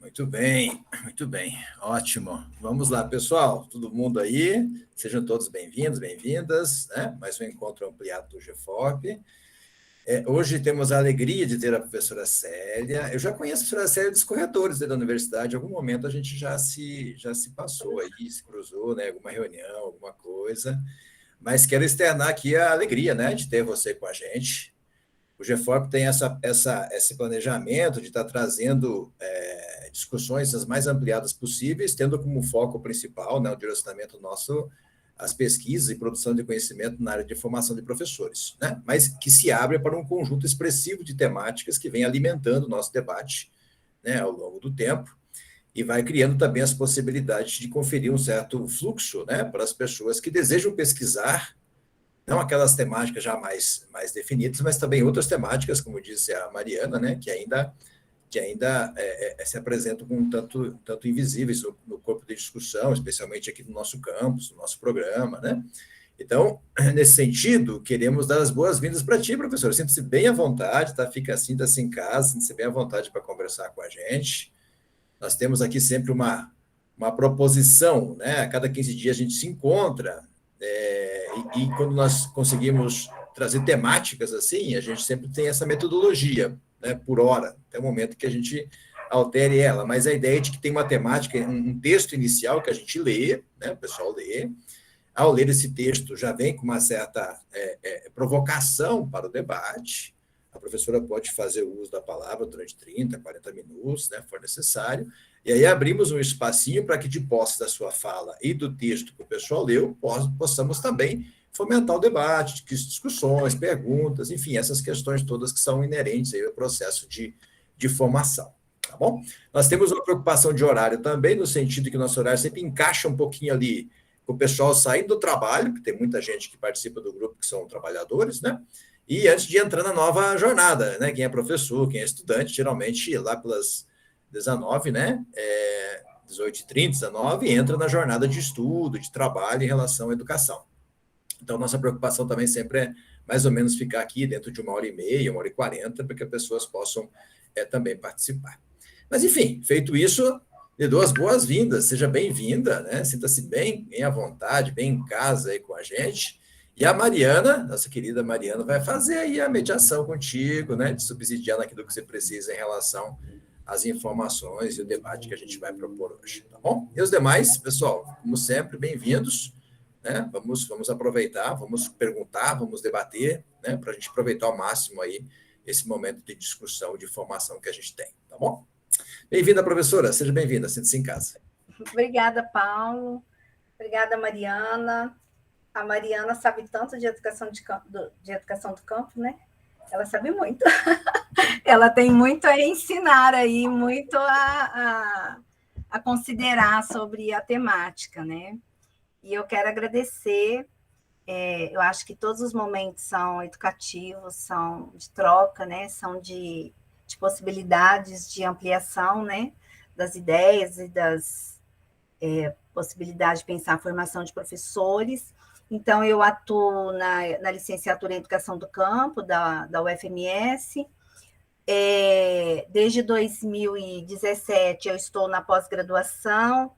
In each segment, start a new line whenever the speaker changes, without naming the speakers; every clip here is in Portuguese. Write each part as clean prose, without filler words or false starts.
Muito bem, muito bem, ótimo. Vamos lá, pessoal, todo mundo aí, sejam todos bem-vindos, bem-vindas, né? Mais um encontro ampliado do GFOP. Hoje temos a alegria de ter a professora Célia. Eu já conheço a professora Célia dos corretores da universidade, em algum momento a gente já se passou aí, se cruzou, né? Alguma reunião, alguma coisa, mas quero externar aqui a alegria, né? De ter você com a gente. O GFOP tem esse planejamento de estar trazendo discussões as mais ampliadas possíveis, tendo como foco principal, né, o direcionamento nosso, as pesquisas e produção de conhecimento na área de formação de professores, né, mas que se abre para um conjunto expressivo de temáticas que vem alimentando o nosso debate, né, ao longo do tempo, e vai criando também as possibilidades de conferir um certo fluxo, né, para as pessoas que desejam pesquisar, não aquelas temáticas já mais definidas, mas também outras temáticas, como disse a Mariana, né, que ainda se apresentam como um tanto invisíveis no corpo de discussão, especialmente aqui no nosso campus, no nosso programa, né? Então, nesse sentido, queremos dar as boas-vindas para ti, professor. Sinta-se bem à vontade, tá? Sinta-se em casa, sinta-se bem à vontade para conversar com a gente. Nós temos aqui sempre uma proposição, né? A cada 15 dias a gente se encontra, e quando nós conseguimos trazer temáticas assim, a gente sempre tem essa metodologia, né, por hora, até o momento que a gente altere ela, mas a ideia é de que tem uma temática, um texto inicial que a gente lê, né, o pessoal lê, ao ler esse texto já vem com uma certa provocação para o debate, a professora pode fazer o uso da palavra durante 30, 40 minutos, né, for necessário, e aí abrimos um espacinho para que, de posse da sua fala e do texto que o pessoal leu, possamos também fomentar o debate, discussões, perguntas, enfim, essas questões todas que são inerentes aí ao processo de formação, tá bom? Nós temos uma preocupação de horário também, no sentido que o nosso horário sempre encaixa um pouquinho ali com o pessoal saindo do trabalho, porque tem muita gente que participa do grupo que são trabalhadores, né? E antes de entrar na nova jornada, né? Quem é professor, quem é estudante, geralmente lá pelas 19, né? 18h30, 19, entra na jornada de estudo, de trabalho em relação à educação. Então, nossa preocupação também sempre é mais ou menos ficar aqui dentro de 1h30, 1h40, para que as pessoas possam também participar. Mas, enfim, feito isso, lhe dou as boas-vindas, seja bem-vinda, né? Sinta-se bem à vontade, bem em casa aí com a gente. E a Mariana, nossa querida Mariana, vai fazer aí a mediação contigo, né? De subsidiar naquilo que você precisa em relação às informações e o debate que a gente vai propor hoje, tá bom? E os demais, pessoal, como sempre, bem-vindos, né? Vamos aproveitar, vamos perguntar, vamos debater, né? Para a gente aproveitar ao máximo aí esse momento de discussão, de formação que a gente tem, tá bom? Bem-vinda, professora, seja bem-vinda, sinta-se em casa.
Obrigada, Paulo. Obrigada, Mariana. A Mariana sabe tanto de educação do campo, né? Ela sabe muito. Ela tem muito a ensinar aí, muito a considerar sobre a temática, né? E eu quero agradecer. Eu acho que todos os momentos são educativos, são de troca, né? São de possibilidades de ampliação, né? Das ideias e das possibilidades de pensar a formação de professores. Então, eu atuo na licenciatura em Educação do Campo, da UFMS. Desde 2017, eu estou na pós-graduação,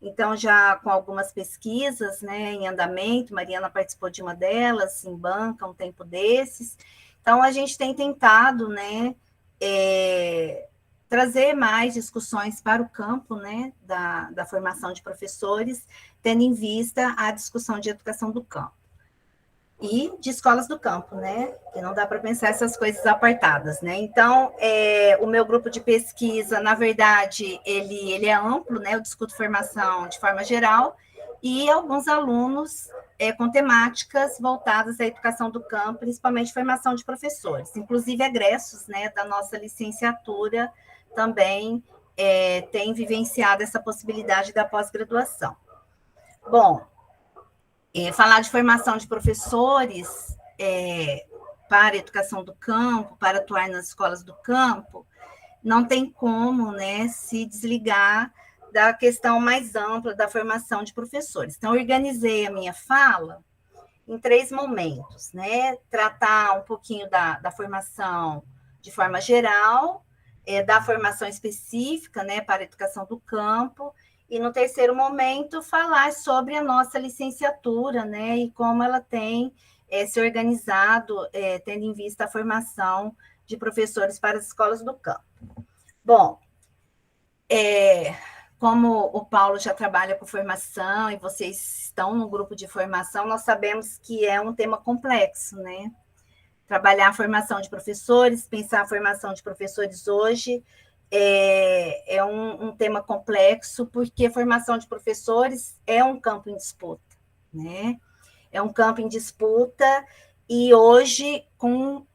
então, já com algumas pesquisas, né, em andamento, Mariana participou de uma delas, em banca, um tempo desses. Então, a gente tem tentado, né, trazer mais discussões para o campo, né, da formação de professores, tendo em vista a discussão de educação do campo. E de escolas do campo, né? Que não dá para pensar essas coisas apartadas, né? Então, o meu grupo de pesquisa, na verdade, ele é amplo, né? Eu discuto formação de forma geral, e alguns alunos com temáticas voltadas à educação do campo, principalmente formação de professores, inclusive egressos, né? Da nossa licenciatura também têm vivenciado essa possibilidade da pós-graduação. Bom, falar de formação de professores para a educação do campo, para atuar nas escolas do campo, não tem como, né, se desligar da questão mais ampla da formação de professores. Então, organizei a minha fala em 3 momentos, né? Tratar um pouquinho da formação de forma geral, da formação específica, né, para a educação do campo, e no terceiro momento falar sobre a nossa licenciatura, né, e como ela tem se organizado, tendo em vista a formação de professores para as escolas do campo. Bom, como o Paulo já trabalha com formação e vocês estão no grupo de formação, nós sabemos que é um tema complexo, né? Trabalhar a formação de professores, pensar a formação de professores hoje é um tema complexo, porque a formação de professores é um campo em disputa, né? É um campo em disputa e hoje com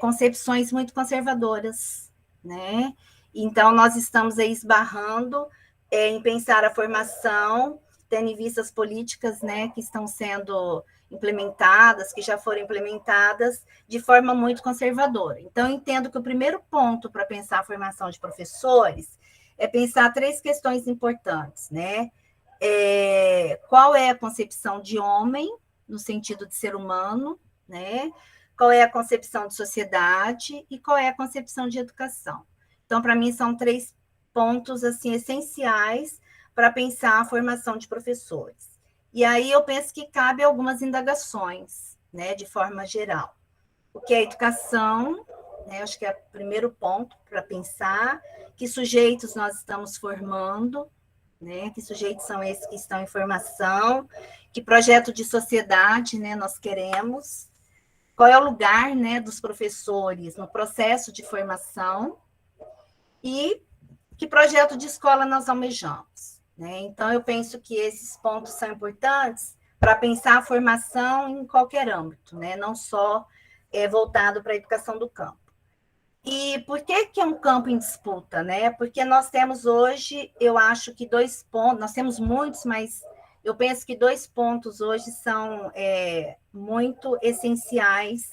concepções muito conservadoras, né? Então, nós estamos aí esbarrando em pensar a formação, tendo em vista as políticas, né, que estão sendo implementadas, que já foram implementadas, de forma muito conservadora. Então, eu entendo que o primeiro ponto para pensar a formação de professores é pensar 3 questões importantes, né? Qual é a concepção de homem, no sentido de ser humano, né? Qual é a concepção de sociedade e qual é a concepção de educação. Então, para mim, são 3 pontos assim essenciais para pensar a formação de professores. E aí eu penso que cabe algumas indagações, né, de forma geral. O que é educação, né, acho que é o primeiro ponto para pensar, que sujeitos nós estamos formando, né, que sujeitos são esses que estão em formação, que projeto de sociedade, né, nós queremos, qual é o lugar, né, dos professores no processo de formação e que projeto de escola nós almejamos, né? Então, eu penso que esses pontos são importantes para pensar a formação em qualquer âmbito, né? Não só voltado para a educação do campo. E por que é um campo em disputa, né? Porque nós temos hoje, eu acho que 2 pontos, nós temos muitos, mas eu penso que 2 pontos hoje são muito essenciais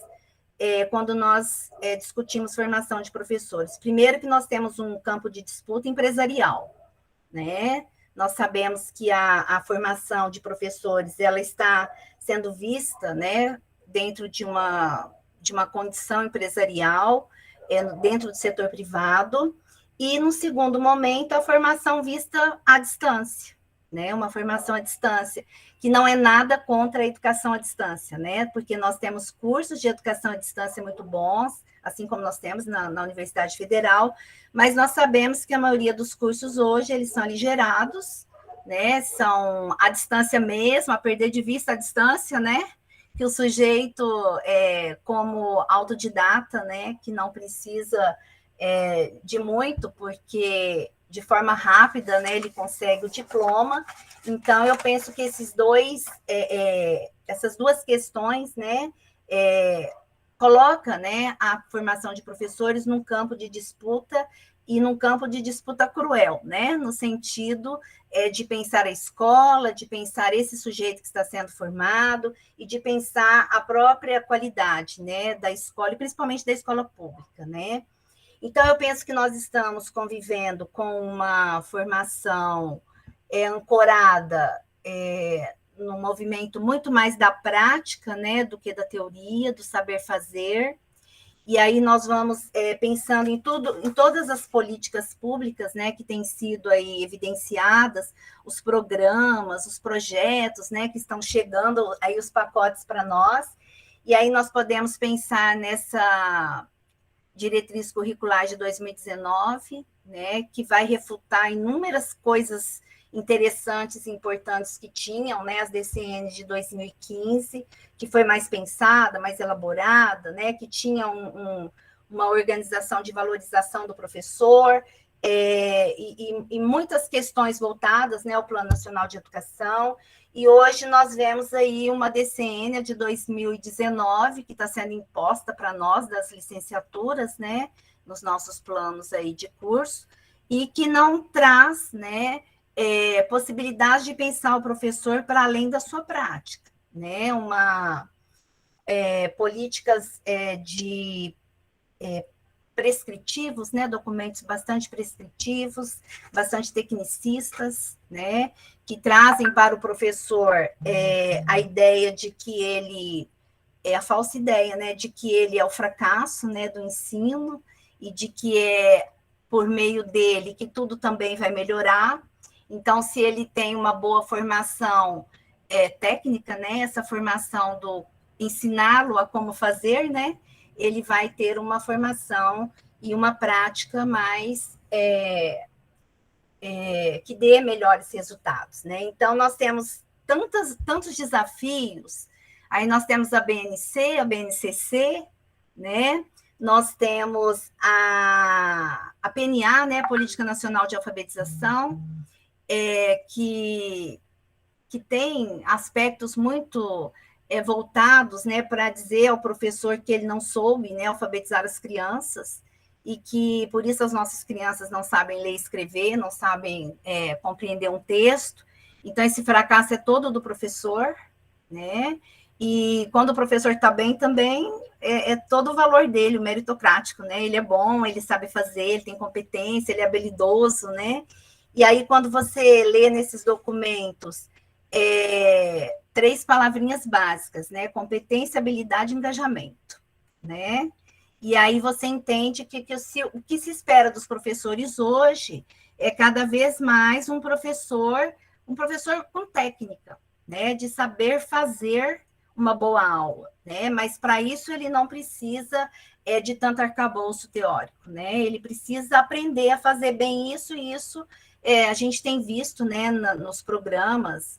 quando nós discutimos formação de professores. Primeiro que nós temos um campo de disputa empresarial, né? Nós sabemos que a formação de professores ela está sendo vista, né, dentro de uma condição empresarial, dentro do setor privado, e, no segundo momento, a formação vista à distância, né, uma formação à distância, que não é nada contra a educação à distância, né, porque nós temos cursos de educação à distância muito bons, assim como nós temos na Universidade Federal, mas nós sabemos que a maioria dos cursos hoje, eles são aligerados, né, são à distância mesmo, a perder de vista a distância, né, que o sujeito, como autodidata, né, que não precisa de muito, porque de forma rápida, né, ele consegue o diploma. Então, eu penso que essas 2 questões, né, coloca, né, a formação de professores num campo de disputa e num campo de disputa cruel, né, no sentido de pensar a escola, de pensar esse sujeito que está sendo formado e de pensar a própria qualidade, né, da escola, e principalmente da escola pública, né. Então, eu penso que nós estamos convivendo com uma formação ancorada num movimento muito mais da prática, né, do que da teoria, do saber fazer. E aí nós vamos pensando em todas as políticas públicas, né, que têm sido aí evidenciadas, os programas, os projetos, né, que estão chegando aí os pacotes para nós. E aí nós podemos pensar nessa diretriz curricular de 2019, né, que vai refutar inúmeras coisas interessantes e importantes que tinham, né, as DCN de 2015, que foi mais pensada, mais elaborada, né, que tinha uma organização de valorização do professor, e muitas questões voltadas, né, ao Plano Nacional de Educação. E hoje nós vemos aí uma DCN de 2019 que está sendo imposta para nós das licenciaturas, né, nos nossos planos aí de curso, e que não traz, né, possibilidade de pensar o professor para além da sua prática, né, políticas de prescritivos, né, documentos bastante prescritivos, bastante tecnicistas, né, que trazem para o professor a ideia de que ele a falsa ideia, né, de que ele é o fracasso, né, do ensino e de que por meio dele que tudo também vai melhorar. Então, se ele tem uma boa formação técnica, né, essa formação do ensiná-lo a como fazer, né, ele vai ter uma formação e uma prática mais que dê melhores resultados, né? Então, nós temos tantos desafios. Aí nós temos a BNC, a BNCC, né? Nós temos a PNA, né? Política Nacional de Alfabetização, que tem aspectos muito voltados, né, para dizer ao professor que ele não soube, né, alfabetizar as crianças, e que por isso as nossas crianças não sabem ler e escrever, não sabem compreender um texto. Então, esse fracasso é todo do professor, né? E quando o professor está bem também, é todo o valor dele, o meritocrático, né? Ele é bom, ele sabe fazer, ele tem competência, ele é habilidoso, né? E aí, quando você lê nesses documentos 3 palavrinhas básicas, né? Competência, habilidade e engajamento, né? E aí você entende que o que se espera dos professores hoje é cada vez mais um professor com técnica, né? De saber fazer uma boa aula, né? Mas para isso ele não precisa de tanto arcabouço teórico, né? Ele precisa aprender a fazer bem isso e isso a gente tem visto, né, nos programas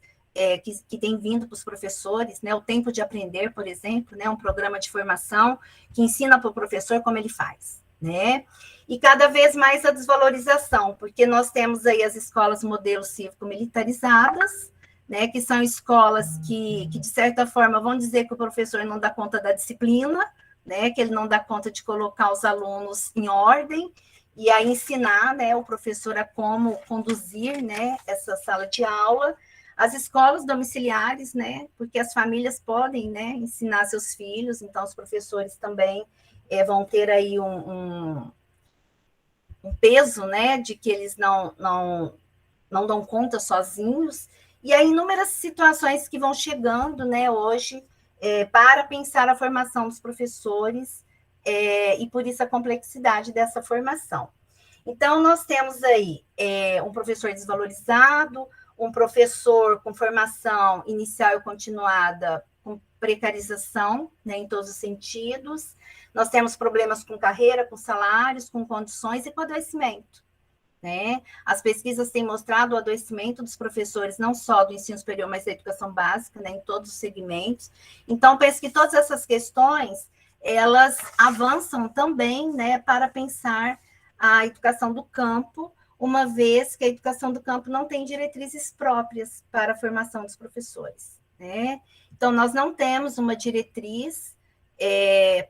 que tem vindo para os professores, né, o Tempo de Aprender, por exemplo, né, um programa de formação que ensina para o professor como ele faz, né? E cada vez mais a desvalorização, porque nós temos aí as escolas modelo cívico-militarizadas, né, que são escolas que, de certa forma, vão dizer que o professor não dá conta da disciplina, né, que ele não dá conta de colocar os alunos em ordem, e a ensinar, né, o professor a como conduzir, né, essa sala de aula. As escolas domiciliares, né, porque as famílias podem, né, ensinar seus filhos, então os professores também vão ter aí um peso, né, de que eles não dão conta sozinhos, e aí inúmeras situações que vão chegando, né, hoje, para pensar a formação dos professores, e por isso a complexidade dessa formação. Então, nós temos aí um professor desvalorizado, um professor com formação inicial e continuada, com precarização, né, em todos os sentidos. Nós temos problemas com carreira, com salários, com condições e com adoecimento, né? As pesquisas têm mostrado o adoecimento dos professores, não só do ensino superior, mas da educação básica, né, em todos os segmentos. Então, penso que todas essas questões, elas avançam também, né, para pensar a educação do campo, uma vez que a educação do campo não tem diretrizes próprias para a formação dos professores, né? Então, nós não temos uma diretriz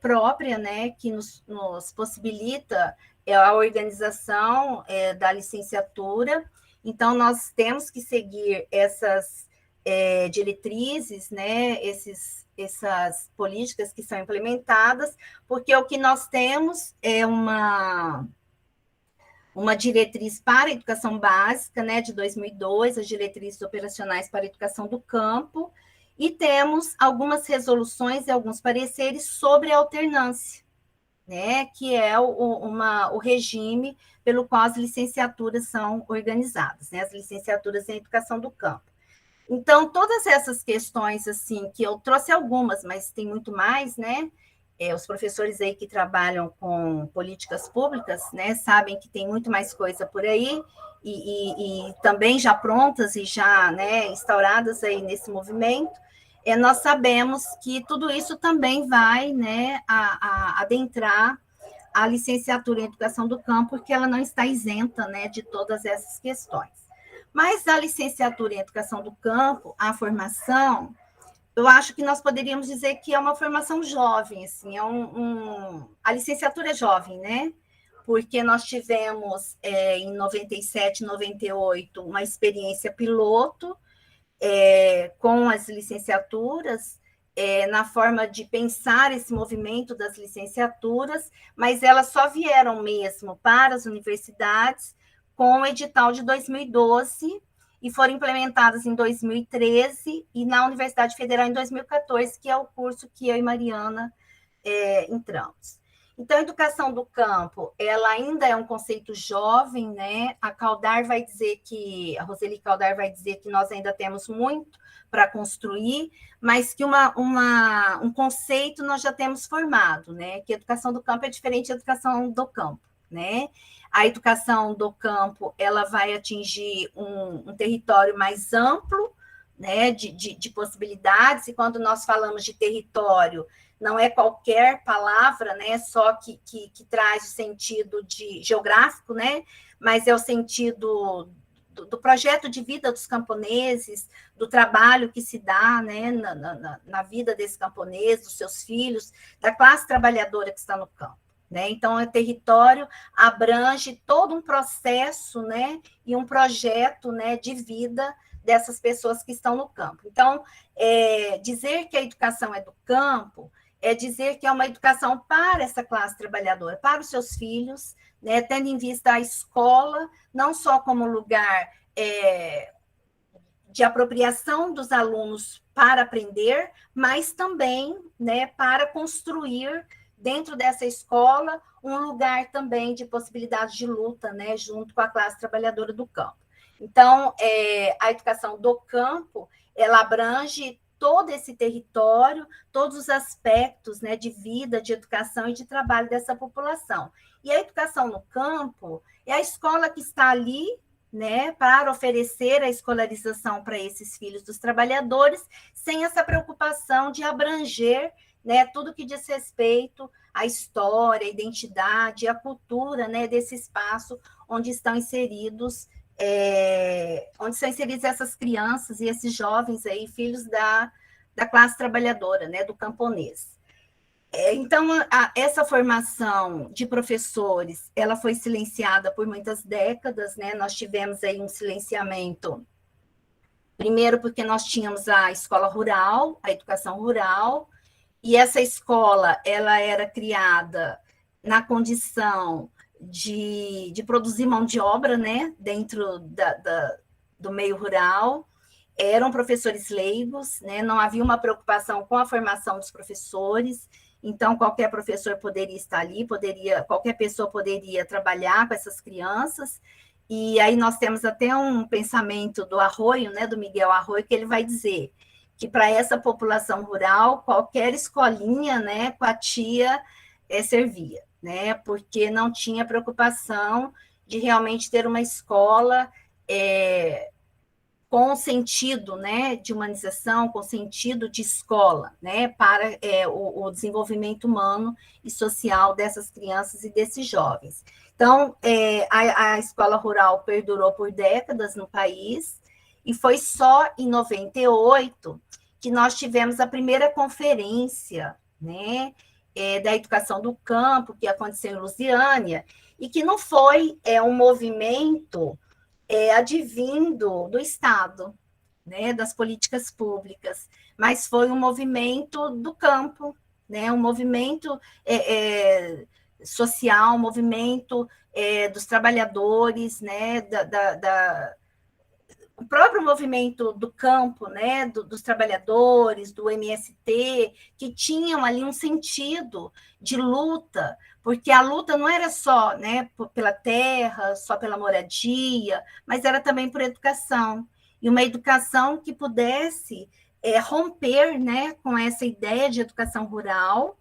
própria, né, que nos possibilita a organização da licenciatura. Então, nós temos que seguir essas diretrizes, né, essas políticas que são implementadas, porque o que nós temos é uma diretriz para a educação básica, né, de 2002, as diretrizes operacionais para a educação do campo, e temos algumas resoluções e alguns pareceres sobre a alternância, né, que é o regime pelo qual as licenciaturas são organizadas, né, as licenciaturas em educação do campo. Então, todas essas questões, assim, que eu trouxe algumas, mas tem muito mais, né, os professores aí que trabalham com políticas públicas, né, sabem que tem muito mais coisa por aí, e também já prontas e já, né, instauradas aí nesse movimento, nós sabemos que tudo isso também vai, né, adentrar a licenciatura em educação do campo, porque ela não está isenta, né, de todas essas questões. Mas a licenciatura em educação do campo, a formação, eu acho que nós poderíamos dizer que é uma formação jovem, assim, a licenciatura é jovem, né? Porque nós tivemos, em 97, 98, uma experiência piloto com as licenciaturas, na forma de pensar esse movimento das licenciaturas, mas elas só vieram mesmo para as universidades com o edital de 2012, e foram implementadas em 2013 e na Universidade Federal em 2014, que é o curso que eu e Mariana entramos. Então, a educação do campo, ela ainda é um conceito jovem, né? A Roseli Caldar vai dizer que nós ainda temos muito para construir, mas que um conceito nós já temos formado, né? Que a educação do campo é diferente da educação do campo, né? A educação do campo, ela vai atingir um território mais amplo, né? De possibilidades, e quando nós falamos de território, não é qualquer palavra, né, só que traz o sentido geográfico, né, mas é o sentido do projeto de vida dos camponeses, do trabalho que se dá, né, na vida desse camponês, dos seus filhos, da classe trabalhadora que está no campo. Né? Então, o território abrange todo um processo, né, e um projeto, né, de vida dessas pessoas que estão no campo. Então, dizer que a educação é do campo é dizer que é uma educação para essa classe trabalhadora, para os seus filhos, né, tendo em vista a escola, não só como lugar de apropriação dos alunos para aprender, mas também, né, para construir dentro dessa escola um lugar também de possibilidade de luta, né, junto com a classe trabalhadora do campo. Então, a educação do campo, ela abrange todo esse território, todos os aspectos, né, de vida, de educação e de trabalho dessa população. E a educação no campo é a escola que está ali, né, para oferecer a escolarização para esses filhos dos trabalhadores, sem essa preocupação de abranger, né, tudo que diz respeito à história, à identidade, à cultura, né, desse espaço onde estão inseridos essas crianças e esses jovens aí, filhos da classe trabalhadora, né, do camponês. Então, essa formação de professores, ela foi silenciada por muitas décadas, né? Nós tivemos aí um silenciamento, primeiro porque nós tínhamos a escola rural, a educação rural, e essa escola, ela era criada na condição de produzir mão de obra, né? Dentro do meio rural, eram professores leigos, né? Não havia uma preocupação com a formação dos professores, então qualquer professor poderia estar ali, qualquer pessoa poderia trabalhar com essas crianças, e aí nós temos até um pensamento do Arroio, né, do Miguel Arroio, que ele vai dizer que para essa população rural, qualquer escolinha, né, com a tia servia, né, porque não tinha preocupação de realmente ter uma escola com sentido, né, de humanização, com sentido de escola, né, para o desenvolvimento humano e social dessas crianças e desses jovens. Então, a escola rural perdurou por décadas no país, e foi só em 98 que nós tivemos a primeira conferência, né, da educação do campo, que aconteceu em Lusiânia, e que não foi um movimento advindo do Estado, né, das políticas públicas, mas foi um movimento do campo, né, um movimento social, um movimento dos trabalhadores, né, o próprio movimento do campo, né, dos trabalhadores, do MST, que tinham ali um sentido de luta, porque a luta não era só, né, pela terra, só pela moradia, mas era também por educação, e uma educação que pudesse romper, né, com essa ideia de educação rural,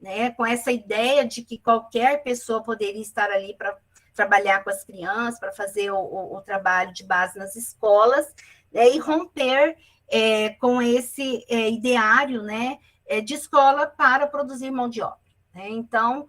né, com essa ideia de que qualquer pessoa poderia estar ali para trabalhar com as crianças, para fazer o trabalho de base nas escolas, né, e romper com esse ideário, né, de escola para produzir mão de obra. Né? Então,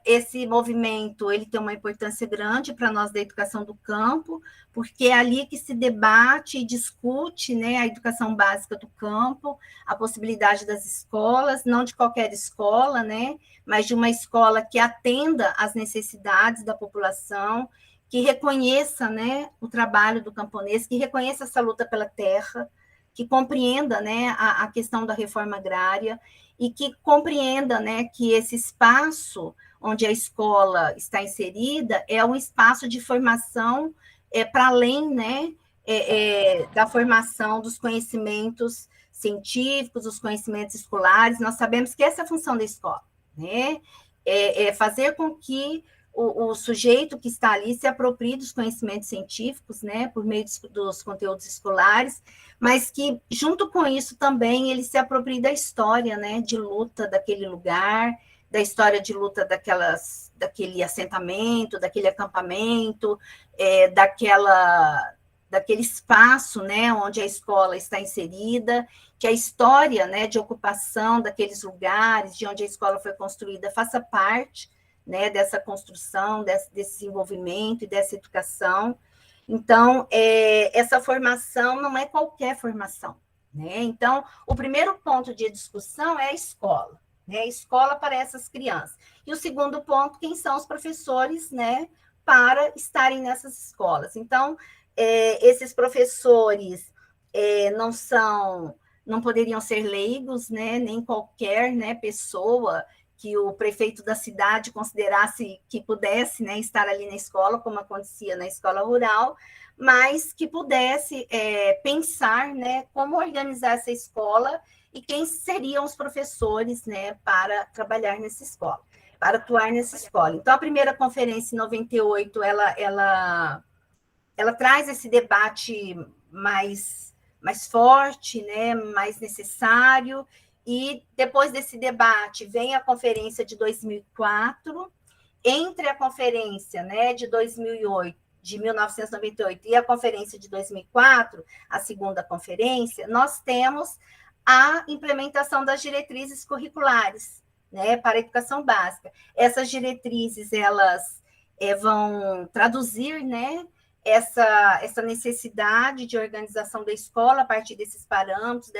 esse movimento ele tem uma importância grande para nós da educação do campo, porque é ali que se debate e discute, né, a educação básica do campo, a possibilidade das escolas, não de qualquer escola, né, mas de uma escola que atenda às necessidades da população, que reconheça, né, o trabalho do camponês, que reconheça essa luta pela terra, que compreenda, né, a questão da reforma agrária, e que compreenda, né, que esse espaço onde a escola está inserida é um espaço de formação para além, né, da formação dos conhecimentos científicos, dos conhecimentos escolares. Nós sabemos que essa é a função da escola, né? fazer com que o sujeito que está ali se aproprie dos conhecimentos científicos, né, por meio dos conteúdos escolares, mas que, junto com isso, também ele se aproprie da história, né, de luta daquele lugar, da história de luta daquele assentamento, daquele acampamento, daquele espaço, né, onde a escola está inserida, que a história, né, de ocupação daqueles lugares, de onde a escola foi construída, faça parte, né, dessa construção, desse desenvolvimento e dessa educação. Então, essa formação não é qualquer formação, né? Então, o primeiro ponto de discussão é a escola, né? A escola para essas crianças. E o segundo ponto, quem são os professores, né, para estarem nessas escolas. Então, esses professores não poderiam ser leigos, né, nem qualquer, né, pessoa que o prefeito da cidade considerasse que pudesse, né, estar ali na escola, como acontecia na escola rural, mas que pudesse pensar, né, como organizar essa escola e quem seriam os professores, né, para trabalhar nessa escola, para atuar nessa escola. Então, a primeira conferência em 98, ela traz esse debate mais forte, né, mais necessário, e depois desse debate vem a conferência de 2004, entre a conferência, né, de 2008, de 1998 e a conferência de 2004, a segunda conferência, nós temos a implementação das diretrizes curriculares, né, para a educação básica. Essas diretrizes, elas vão traduzir, né, essa necessidade de organização da escola a partir desses parâmetros,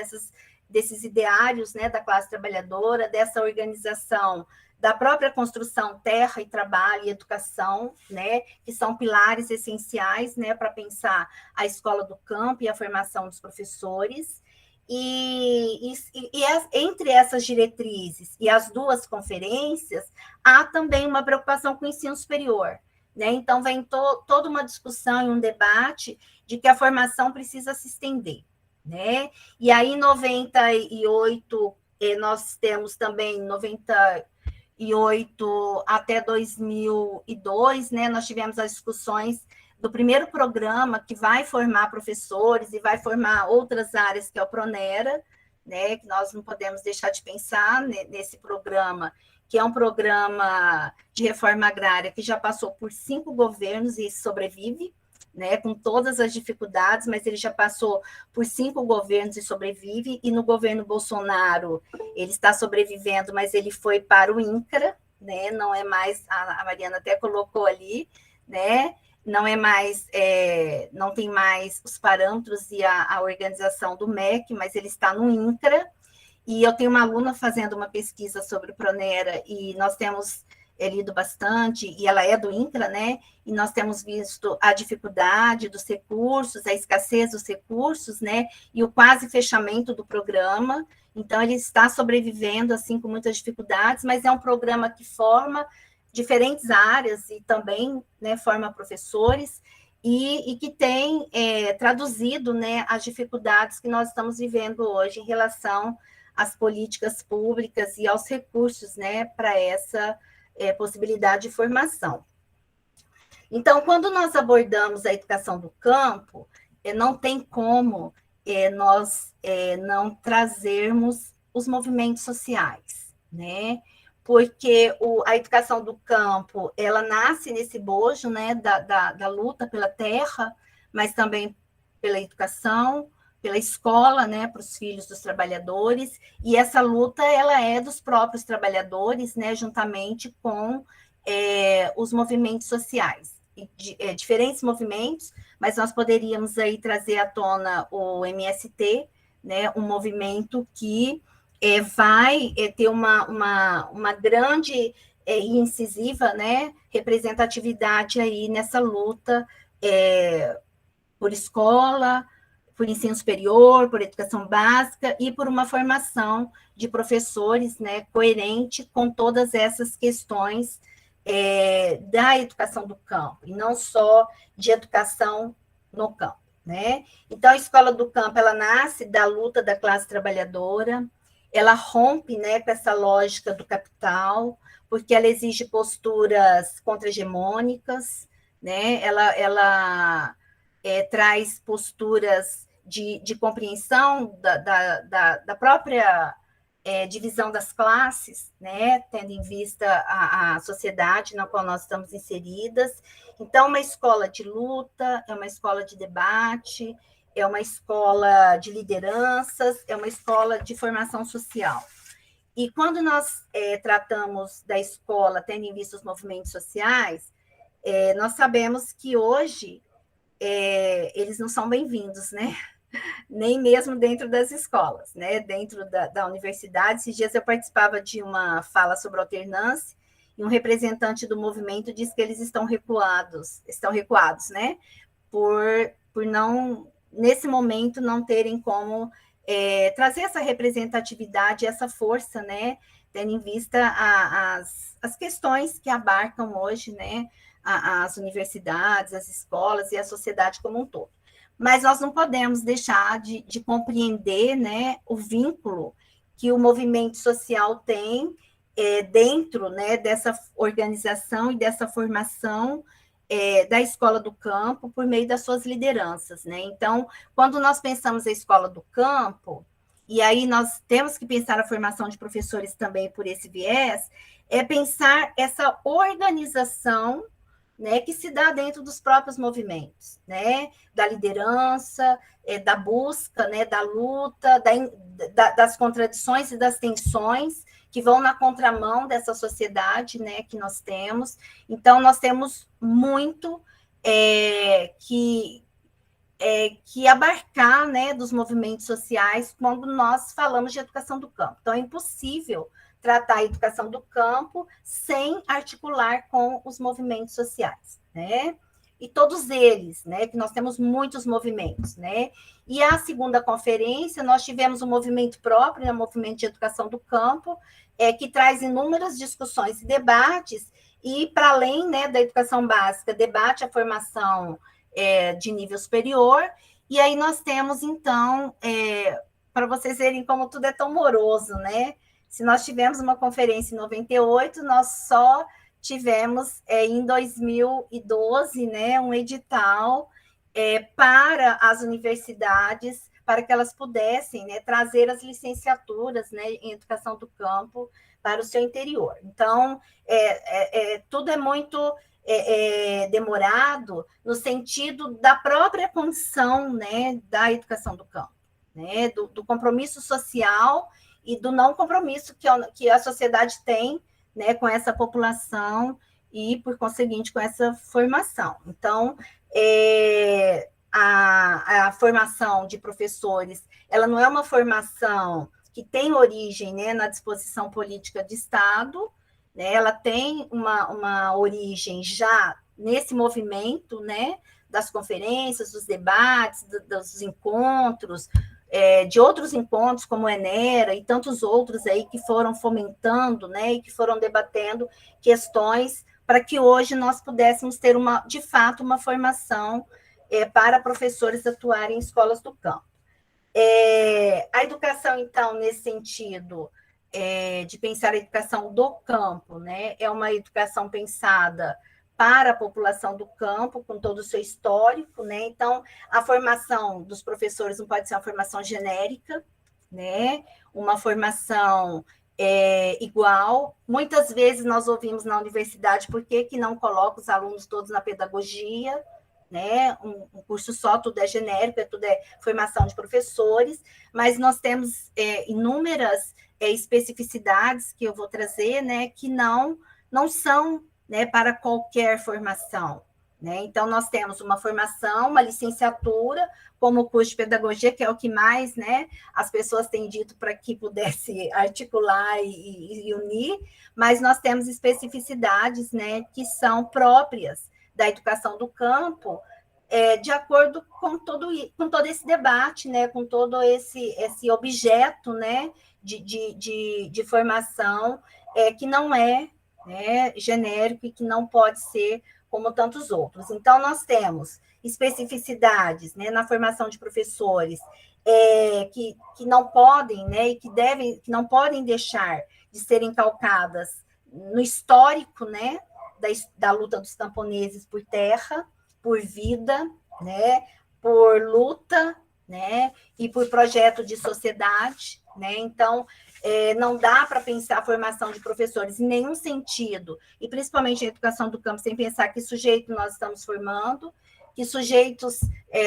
desses ideários, né, da classe trabalhadora, dessa organização da própria construção terra e trabalho e educação, né, que são pilares essenciais, né, para pensar a escola do campo e a formação dos professores. Entre essas diretrizes e as duas conferências, há também uma preocupação com o ensino superior, né? Então, vem toda uma discussão e um debate de que a formação precisa se estender, né? E aí, em 98, nós temos também 98 até 2002, né? Nós tivemos as discussões do primeiro programa que vai formar professores e vai formar outras áreas, que é o Pronera, né? Que nós não podemos deixar de pensar nesse programa, que é um programa de reforma agrária que já passou por 5 governos e sobrevive, né, com todas as dificuldades, mas ele já passou por 5 governos e sobrevive, e no governo Bolsonaro ele está sobrevivendo, mas ele foi para o INCRA, né, não é mais, a Mariana até colocou ali, né, não é mais, não tem mais os parâmetros e a organização do MEC, mas ele está no INCRA. E eu tenho uma aluna fazendo uma pesquisa sobre o Pronera, e nós temos lido bastante, e ela é do INCRA, né? E nós temos visto a dificuldade dos recursos, a escassez dos recursos, né? E o quase fechamento do programa. Então, ele está sobrevivendo, assim, com muitas dificuldades, mas é um programa que forma diferentes áreas e também, né, forma professores, e que tem traduzido, né, as dificuldades que nós estamos vivendo hoje em relação às políticas públicas e aos recursos, né, para essa possibilidade de formação. Então, quando nós abordamos a educação do campo, não tem como nós não trazermos os movimentos sociais, né? Porque a educação do campo, ela nasce nesse bojo, né, da luta pela terra, mas também pela educação, pela escola, né, para os filhos dos trabalhadores, e essa luta, ela é dos próprios trabalhadores, né, juntamente com os movimentos sociais, diferentes movimentos, mas nós poderíamos aí trazer à tona o MST, né, um movimento que vai ter uma grande e incisiva, né, representatividade aí nessa luta por escola, por ensino superior, por educação básica e por uma formação de professores, né, coerente com todas essas questões da educação do campo, e não só de educação no campo, né? Então, a escola do campo, ela nasce da luta da classe trabalhadora, ela rompe, né, com essa lógica do capital, porque ela exige posturas contra-hegemônicas, né? Ela traz posturas de compreensão da própria divisão das classes, né? Tendo em vista a sociedade na qual nós estamos inseridas. Então, uma escola de luta, é uma escola de debate, é uma escola de lideranças, é uma escola de formação social. E quando nós tratamos da escola, tendo em vista os movimentos sociais, nós sabemos que hoje eles não são bem-vindos, né? Nem mesmo dentro das escolas, né? Dentro da universidade. Esses dias eu participava de uma fala sobre alternância, e um representante do movimento disse que eles estão recuados, né? Por não, nesse momento, não terem como trazer essa representatividade, essa força, né? Tendo em vista as questões que abarcam hoje, né? As universidades, as escolas e a sociedade como um todo. Mas nós não podemos deixar de compreender, né, o vínculo que o movimento social tem dentro, né, dessa organização e dessa formação da escola do campo por meio das suas lideranças, né? Então, quando nós pensamos a escola do campo, e aí nós temos que pensar a formação de professores também por esse viés, é pensar essa organização, né, que se dá dentro dos próprios movimentos, né, da liderança, da busca, né, da luta, das contradições e das tensões que vão na contramão dessa sociedade, né, que nós temos. Então, nós temos muito que abarcar, né, dos movimentos sociais quando nós falamos de educação do campo. Então, é impossível tratar a educação do campo sem articular com os movimentos sociais, né? E todos eles, né? Que nós temos muitos movimentos, né? E a segunda conferência, nós tivemos um movimento próprio, né, um movimento de educação do campo, que traz inúmeras discussões e debates, e para além, né, da educação básica, debate a formação de nível superior, e aí nós temos, então, para vocês verem como tudo é tão moroso, né? Se nós tivemos uma conferência em 98, nós só tivemos em 2012, né, um edital para as universidades, para que elas pudessem, né, trazer as licenciaturas, né, em educação do campo para o seu interior. Então, tudo é muito demorado no sentido da própria condição, né, da educação do campo, né, do compromisso social e do não compromisso que a sociedade tem, né, com essa população e, por conseguinte, com essa formação. Então, a formação de professores, ela não é uma formação que tem origem, né, na disposição política de Estado, né, ela tem uma origem já nesse movimento, né, das conferências, dos debates, dos encontros, de outros encontros, como o Enera e tantos outros aí que foram fomentando, né, e que foram debatendo questões para que hoje nós pudéssemos ter, de fato, uma formação para professores atuarem em escolas do campo. A educação, então, nesse sentido, de pensar a educação do campo, né, é uma educação pensada para a população do campo, com todo o seu histórico, né? Então, a formação dos professores não pode ser uma formação genérica, né? Uma formação igual. Muitas vezes nós ouvimos na universidade por que não coloca os alunos todos na pedagogia, né? Um curso só, tudo é genérico, tudo é formação de professores, mas nós temos inúmeras especificidades que eu vou trazer, né? Que não são, né, para qualquer formação, né? Então, nós temos uma formação, uma licenciatura, como o curso de pedagogia, que é o que mais, né, as pessoas têm dito para que pudesse articular e unir, mas nós temos especificidades, né, que são próprias da educação do campo, de acordo com todo esse debate, né, com todo esse objeto, né, de formação, que não é, né, genérico e que não pode ser como tantos outros. Então, nós temos especificidades, né, na formação de professores que não podem, né, e que não podem deixar de serem calcadas no histórico, né, da luta dos camponeses por terra, por vida, né, por luta, né, e por projeto de sociedade, né? Então, não dá para pensar a formação de professores em nenhum sentido, e principalmente a educação do campo, sem pensar que sujeito nós estamos formando, que sujeitos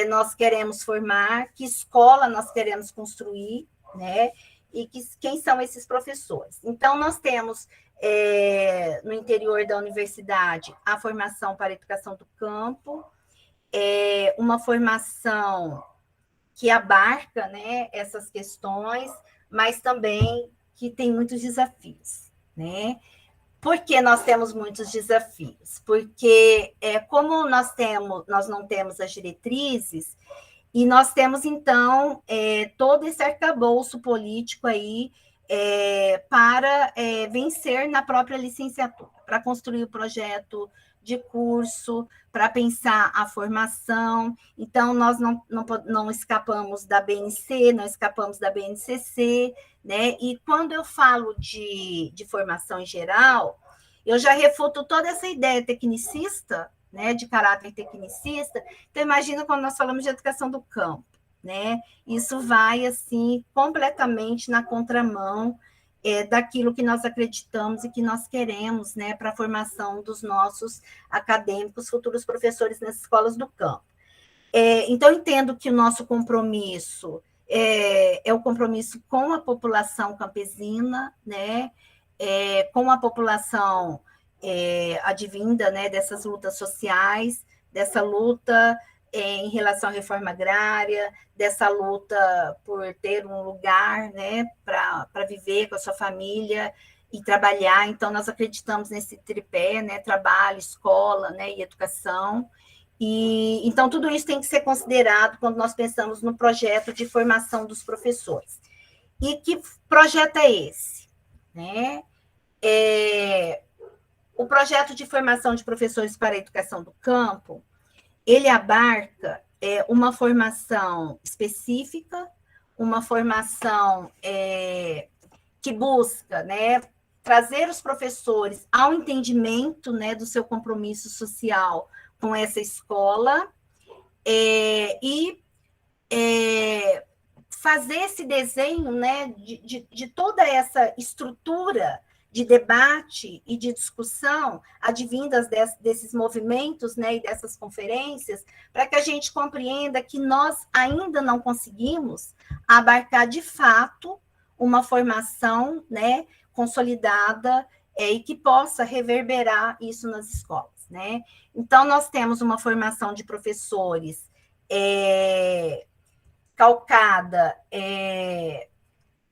nós queremos formar, que escola nós queremos construir, né? E quem são esses professores. Então, nós temos, no interior da universidade, a formação para a educação do campo, uma formação que abarca, né, essas questões, mas também que tem muitos desafios, né? Por que nós temos muitos desafios? Porque como nós não temos as diretrizes, e nós temos, então, todo esse arcabouço político aí para vencer na própria licenciatura, para construir o projeto de curso, para pensar a formação. Então, nós não escapamos da BNC, não escapamos da BNCC, né? E quando eu falo de formação em geral, eu já refuto toda essa ideia tecnicista, né, de caráter tecnicista. Então, imagina quando nós falamos de educação do campo, né? Isso vai, assim, completamente na contramão daquilo que nós acreditamos e que nós queremos, né, para a formação dos nossos acadêmicos, futuros professores nas escolas do campo. Então, entendo que o nosso compromisso é o compromisso com a população campesina, né, com a população advinda, né, dessas lutas sociais, dessa luta em relação à reforma agrária, dessa luta por ter um lugar, né, para viver com a sua família e trabalhar. Então, nós acreditamos nesse tripé, né, trabalho, escola, né, e educação. E então tudo isso tem que ser considerado quando nós pensamos no projeto de formação dos professores. E que projeto é esse, né? O projeto de formação de professores para a educação do campo, ele abarca uma formação específica, uma formação que busca, né, trazer os professores ao entendimento, né, do seu compromisso social com essa escola e fazer esse desenho, né, de toda essa estrutura de debate e de discussão advindas desses movimentos, né, e dessas conferências, para que a gente compreenda que nós ainda não conseguimos abarcar de fato uma formação, né, consolidada e que possa reverberar isso nas escolas, né? Então, nós temos uma formação de professores calcada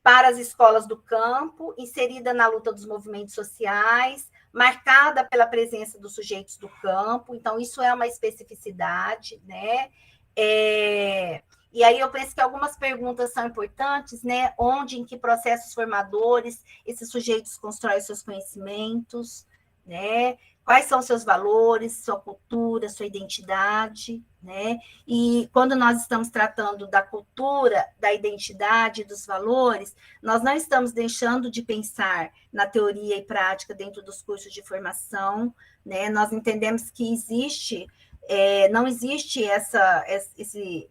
para as escolas do campo, inserida na luta dos movimentos sociais, marcada pela presença dos sujeitos do campo. Então, isso é uma especificidade, né? E aí eu penso que algumas perguntas são importantes, né? Onde, em que processos formadores esses sujeitos constroem seus conhecimentos, né? Quais são seus valores, sua cultura, sua identidade, né? E quando nós estamos tratando da cultura, da identidade, dos valores, nós não estamos deixando de pensar na teoria e prática dentro dos cursos de formação, né? Nós entendemos que não existe esse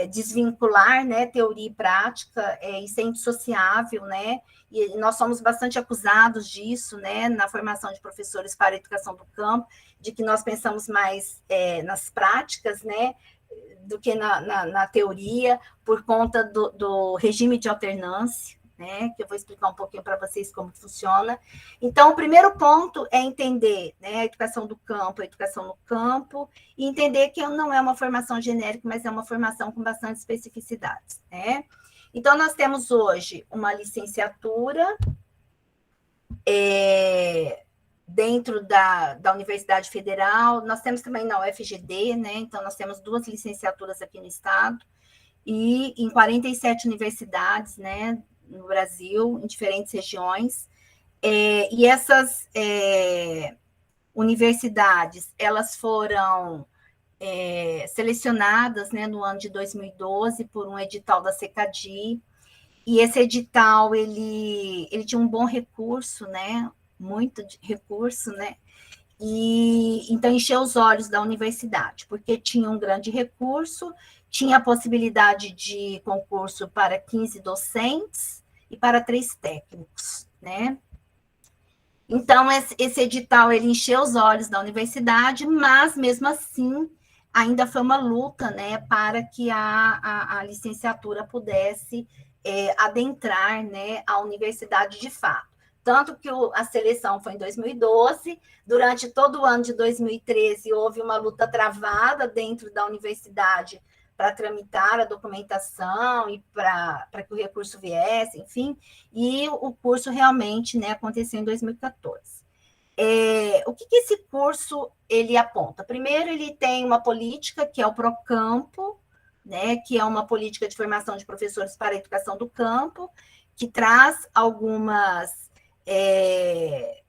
desvincular, né, teoria e prática, isso é indissociável, né, e nós somos bastante acusados disso, né, na formação de professores para a educação do campo, de que nós pensamos mais nas práticas, né, do que na teoria, por conta do regime de alternância, né, que eu vou explicar um pouquinho para vocês como funciona. Então, o primeiro ponto é entender, né, a educação do campo, a educação no campo, e entender que não é uma formação genérica, mas é uma formação com bastante especificidades, né? Então, nós temos hoje uma licenciatura dentro da Universidade Federal, nós temos também na UFGD, né? Então, nós temos 2 licenciaturas aqui no estado, e em 47 universidades, né, no Brasil, em diferentes regiões, e essas universidades, elas foram selecionadas, né, no ano de 2012 por um edital da CECADI, e esse edital, ele tinha um bom recurso, né, muito recurso, né? E então encheu os olhos da universidade, porque tinha um grande recurso, tinha a possibilidade de concurso para 15 docentes e para 3 técnicos, né? Então, esse edital, ele encheu os olhos da universidade, mas, mesmo assim, ainda foi uma luta, né, para que a licenciatura pudesse adentrar, né, a universidade de fato. Tanto que a seleção foi em 2012, durante todo o ano de 2013 houve uma luta travada dentro da universidade para tramitar a documentação e para que o recurso viesse, enfim, e o curso realmente, né, aconteceu em 2014. O que esse curso ele aponta? Primeiro, ele tem uma política que é o Procampo, né, que é uma política de formação de professores para a educação do campo, que traz algumas,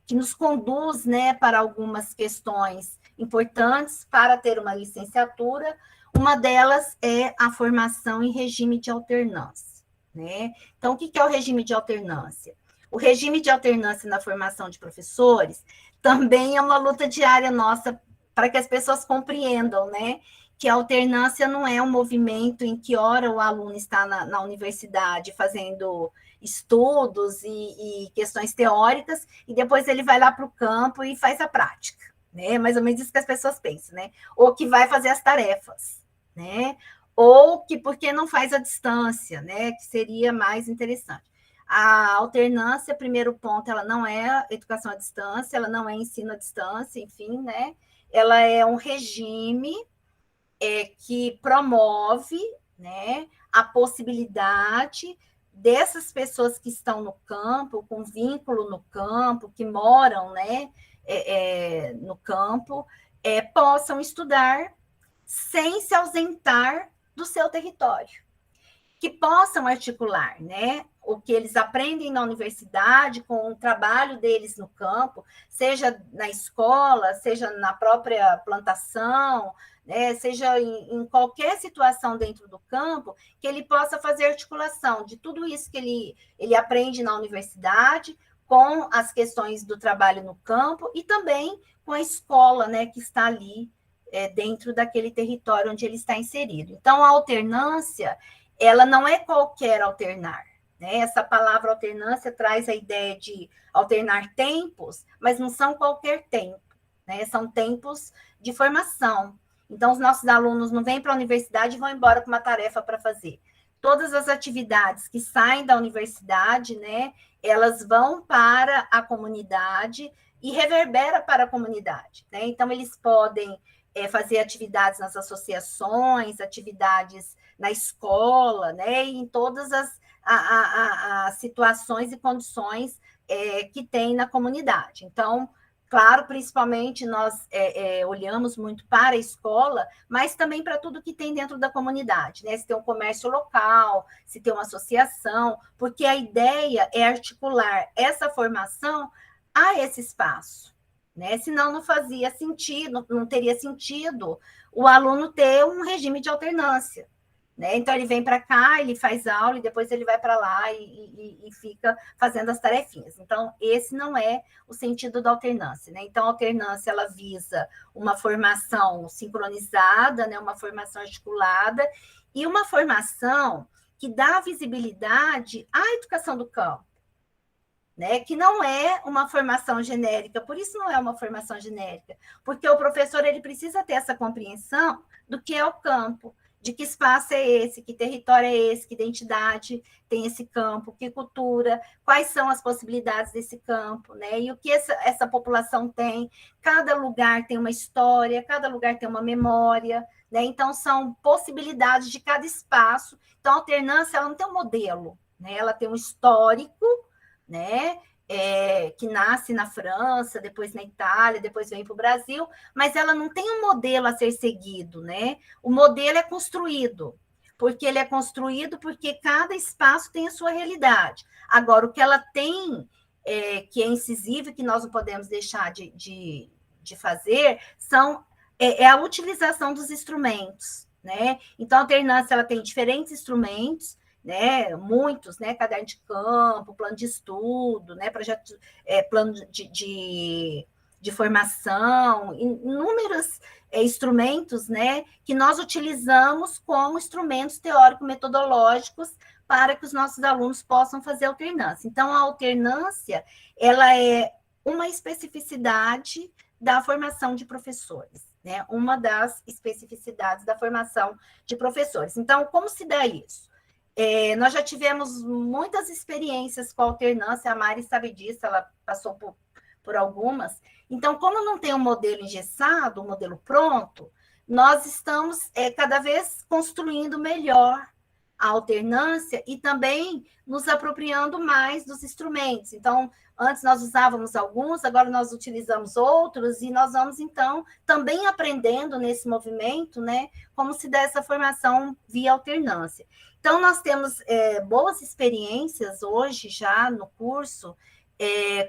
que nos conduz, né, para algumas questões importantes para ter uma licenciatura. Uma delas é a formação em regime de alternância, né? Então, o que é o regime de alternância? O regime de alternância na formação de professores também é uma luta diária nossa para que as pessoas compreendam, né? Que a alternância não é um movimento em que, ora, o aluno está na universidade fazendo estudos e questões teóricas, e depois ele vai lá para o campo e faz a prática, né? Mais ou menos isso que as pessoas pensam, né? Ou que vai fazer as tarefas, né? Ou que porque não faz a distância, né? Que seria mais interessante. A alternância, primeiro ponto, ela não é educação à distância, ela não é ensino à distância, enfim, né? Ela é um regime que promove, né, a possibilidade dessas pessoas que estão no campo, com vínculo no campo, que moram, né, no campo, possam estudar sem se ausentar do seu território, que possam articular, né, o que eles aprendem na universidade com o trabalho deles no campo, seja na escola, seja na própria plantação, né, seja em qualquer situação dentro do campo, que ele possa fazer articulação de tudo isso que ele aprende na universidade com as questões do trabalho no campo e também com a escola, né, que está ali dentro daquele território onde ele está inserido. Então, a alternância, ela não é qualquer alternar, né? Essa palavra alternância traz a ideia de alternar tempos, mas não são qualquer tempo, né? São tempos de formação. Então, os nossos alunos não vêm para a universidade e vão embora com uma tarefa para fazer. Todas as atividades que saem da universidade, né, elas vão para a comunidade e reverbera para a comunidade, né? Então, eles podem fazer atividades nas associações, atividades na escola, né, e em todas as situações e condições que tem na comunidade. Então, claro, principalmente nós olhamos muito para a escola, mas também para tudo que tem dentro da comunidade, né? Se tem um comércio local, se tem uma associação, porque a ideia é articular essa formação a esse espaço, né? Senão não fazia sentido, não teria sentido o aluno ter um regime de alternância, né? Então, ele vem para cá, ele faz aula e depois ele vai para lá e fica fazendo as tarefinhas. Então, esse não é o sentido da alternância, né? Então, a alternância, ela visa uma formação sincronizada, né? Uma formação articulada e uma formação que dá visibilidade à educação do campo, né? Que não é uma formação genérica. Por isso não é uma formação genérica, porque o professor ele precisa ter essa compreensão do que é o campo, de que espaço é esse, que território é esse, que identidade tem esse campo, que cultura, quais são as possibilidades desse campo, né? E o que essa população tem. Cada lugar tem uma história, cada lugar tem uma memória, né? Então, são possibilidades de cada espaço. Então, a alternância ela não tem um modelo, né? Ela tem um histórico, né? Que nasce na França, depois na Itália, depois vem para o Brasil, mas ela não tem um modelo a ser seguido, né? O modelo é construído, porque ele é construído porque cada espaço tem a sua realidade. Agora, o que ela tem, que é incisivo e que nós não podemos deixar de fazer, é a utilização dos instrumentos, né? Então, a alternância ela tem diferentes instrumentos né? Muitos, né? Caderno de campo, plano de estudo, né? Projeto, plano de formação, inúmeros instrumentos, né? Que nós utilizamos como instrumentos teórico-metodológicos para que os nossos alunos possam fazer alternância. Então, a alternância, ela é uma especificidade da formação de professores, né? Uma das especificidades da formação de professores. Então, como se dá isso? Nós já tivemos muitas experiências com alternância, a Mari sabe disso, ela passou por algumas. Então, como não tem um modelo engessado, um modelo pronto, nós estamos cada vez construindo melhor a alternância e também nos apropriando mais dos instrumentos. Então, antes nós usávamos alguns, agora nós utilizamos outros, e nós vamos, então, também aprendendo nesse movimento, né, como se dá essa formação via alternância. Então, nós temos boas experiências hoje já no curso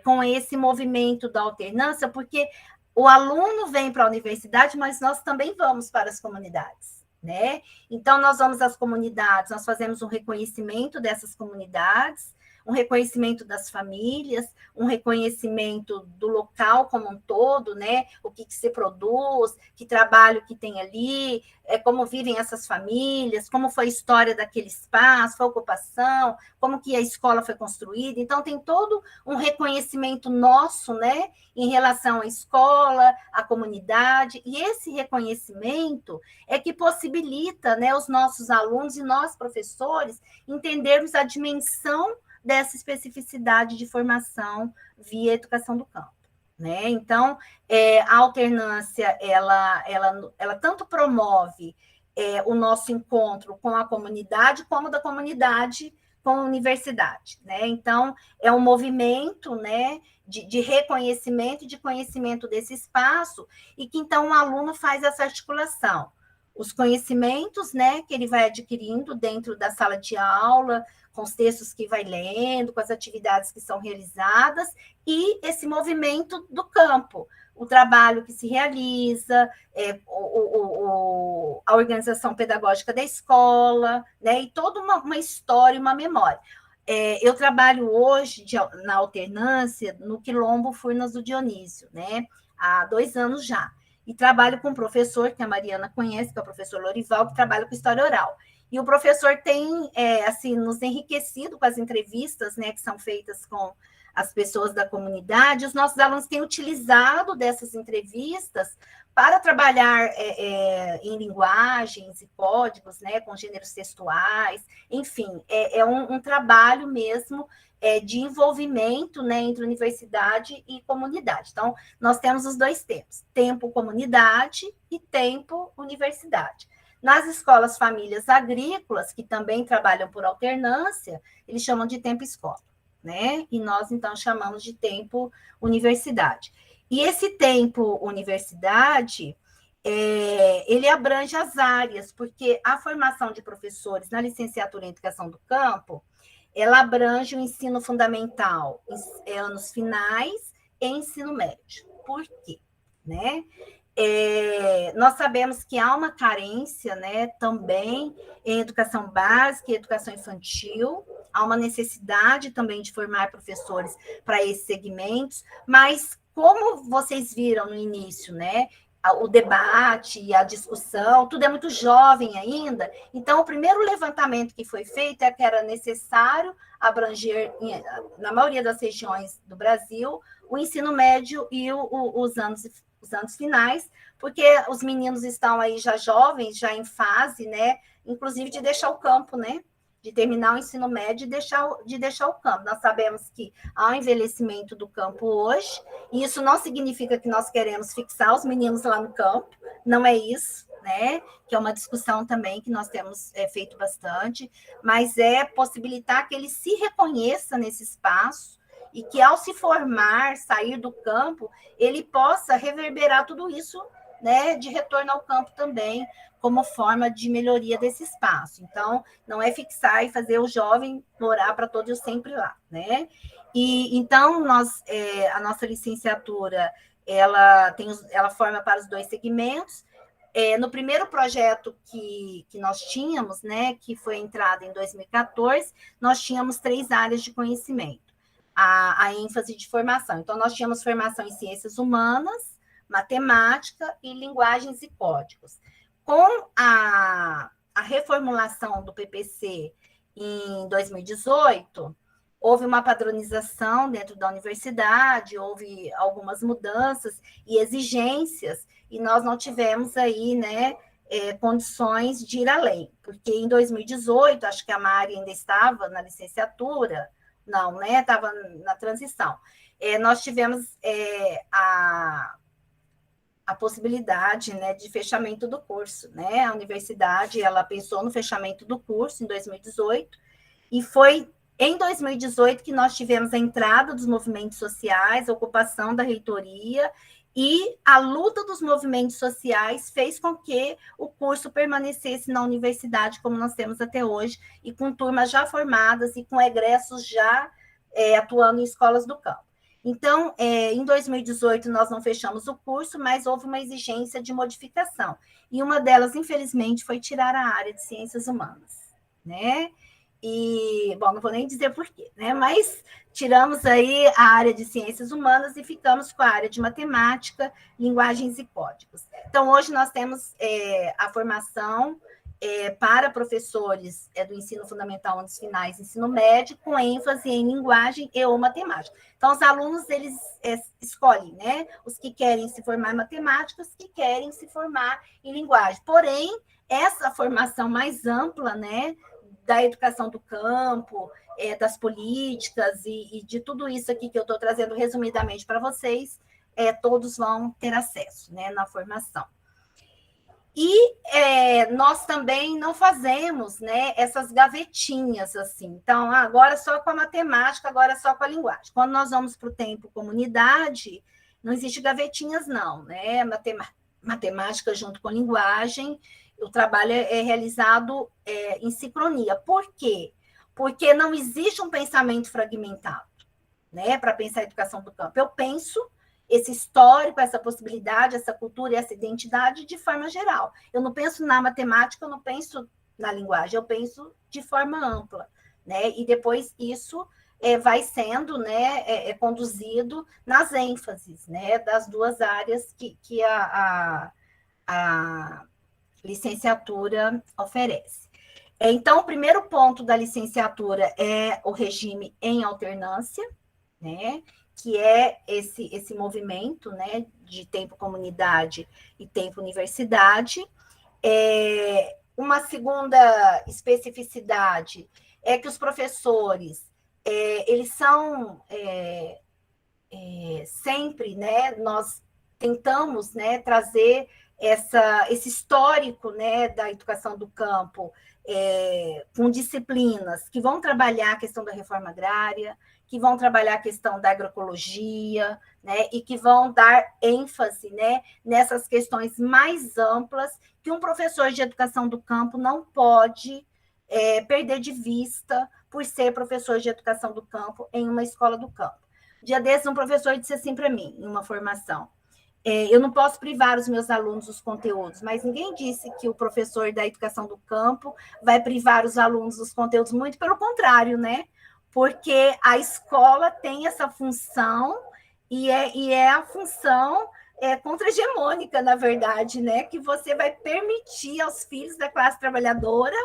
com esse movimento da alternância, porque o aluno vem para a universidade, mas nós também vamos para as comunidades, né? Então, nós vamos às comunidades, nós fazemos um reconhecimento dessas comunidades, um reconhecimento das famílias, um reconhecimento do local como um todo, né? O que se produz, que trabalho que tem ali, como vivem essas famílias, como foi a história daquele espaço, a ocupação, como que a escola foi construída. Então, tem todo um reconhecimento nosso, né? Em relação à escola, à comunidade, e esse reconhecimento é que possibilita, né, os nossos alunos e nós, professores, entendermos a dimensão dessa especificidade de formação via educação do campo, né? Então, a alternância, ela tanto promove o nosso encontro com a comunidade, como da comunidade com a universidade, né? Então, é um movimento, né, de reconhecimento e de conhecimento desse espaço, e que, então, o aluno faz essa articulação. Os conhecimentos, né, que ele vai adquirindo dentro da sala de aula, com os textos que vai lendo, com as atividades que são realizadas, e esse movimento do campo, o trabalho que se realiza, a organização pedagógica da escola, né, e toda uma história, uma memória. Eu trabalho hoje na alternância no Quilombo Furnas do Dionísio, né, há 2 anos já, e trabalho com um professor que a Mariana conhece, que é o professor Lorival, que trabalha com história oral. E o professor tem assim, nos enriquecido com as entrevistas, né, que são feitas com as pessoas da comunidade. Os nossos alunos têm utilizado dessas entrevistas para trabalhar em linguagens e códigos, né, com gêneros textuais. Enfim, é um trabalho mesmo de envolvimento, né, entre universidade e comunidade. Então, nós temos os 2 tempos: tempo comunidade e tempo universidade. Nas escolas famílias agrícolas, que também trabalham por alternância, eles chamam de tempo escola, né? E nós, então, chamamos de tempo universidade. E esse tempo universidade, ele abrange as áreas, porque a formação de professores na licenciatura em Educação do Campo, ela abrange o ensino fundamental, anos finais e ensino médio. Por quê? Né? Nós sabemos que há uma carência, né, também em educação básica e educação infantil, há uma necessidade também de formar professores para esses segmentos, mas como vocês viram no início, né, o debate, a discussão, tudo é muito jovem ainda, então o primeiro levantamento que foi feito é que era necessário abranger, na maioria das regiões do Brasil, o ensino médio e os anos finais, porque os meninos estão aí já jovens, já em fase, né, inclusive de deixar o campo, né, de terminar o ensino médio e de deixar o campo. Nós sabemos que há um envelhecimento do campo hoje, e isso não significa que nós queremos fixar os meninos lá no campo, não é isso, né, que é uma discussão também que nós temos feito bastante, mas é possibilitar que ele se reconheça nesse espaço, e que, ao se formar, sair do campo, ele possa reverberar tudo isso, né, de retorno ao campo também, como forma de melhoria desse espaço. Então, não é fixar e fazer o jovem morar para todo e sempre lá, né? E, então, a nossa licenciatura, ela forma para os 2 segmentos. No primeiro projeto que nós tínhamos, né, que foi entrada em 2014, nós tínhamos 3 áreas de conhecimento, a ênfase de formação. Então, nós tínhamos formação em ciências humanas, matemática e linguagens e códigos. Com a reformulação do PPC em 2018, houve uma padronização dentro da universidade, houve algumas mudanças e exigências, e nós não tivemos aí, né, condições de ir além, porque em 2018, acho que a Mari ainda estava na licenciatura, não, né, estava na transição. Nós tivemos a possibilidade, né, de fechamento do curso, né? A universidade, ela pensou no fechamento do curso em 2018, e foi em 2018 que nós tivemos a entrada dos movimentos sociais, a ocupação da reitoria, e a luta dos movimentos sociais fez com que o curso permanecesse na universidade como nós temos até hoje, e com turmas já formadas e com egressos já atuando em escolas do campo. Então, em 2018, nós não fechamos o curso, mas houve uma exigência de modificação. E uma delas, infelizmente, foi tirar a área de ciências humanas, né? E, bom, não vou nem dizer por quê, né? Mas tiramos aí a área de ciências humanas e ficamos com a área de matemática, linguagens e códigos. Então, hoje nós temos a formação para professores do ensino fundamental, anos finais, ensino médio, com ênfase em linguagem e ou matemática. Então, os alunos, eles escolhem, né? Os que querem se formar em matemática, os que querem se formar em linguagem. Porém, essa formação mais ampla, né, da educação do campo, das políticas e de tudo isso aqui que eu estou trazendo resumidamente para vocês, todos vão ter acesso, né, na formação. E nós também não fazemos, né, essas gavetinhas assim. Então, agora só com a matemática, agora só com a linguagem. Quando nós vamos para o tempo comunidade, não existe gavetinhas, não, né? Matemática junto com linguagem, o trabalho é realizado em sincronia. Por quê? Porque não existe um pensamento fragmentado, né, para pensar a educação do campo. Eu penso esse histórico, essa possibilidade, essa cultura e essa identidade de forma geral. Eu não penso na matemática, eu não penso na linguagem, eu penso de forma ampla, né? E depois isso vai sendo, né, conduzido nas ênfases, né, das duas áreas que a licenciatura oferece. Então, o primeiro ponto da licenciatura é o regime em alternância, né, que é esse movimento, né, de tempo comunidade e tempo universidade. Uma segunda especificidade é que os professores, eles são sempre, né, nós tentamos, né, trazer esse histórico, né, da educação do campo, com disciplinas que vão trabalhar a questão da reforma agrária, que vão trabalhar a questão da agroecologia, né, e que vão dar ênfase, né, nessas questões mais amplas que um professor de educação do campo não pode perder de vista por ser professor de educação do campo em uma escola do campo. Dia desses, um professor disse assim para mim, em uma formação: eu não posso privar os meus alunos dos conteúdos, mas ninguém disse que o professor da educação do campo vai privar os alunos dos conteúdos, muito pelo contrário, né? Porque a escola tem essa função e é a função contra-hegemônica, na verdade, né? Que você vai permitir aos filhos da classe trabalhadora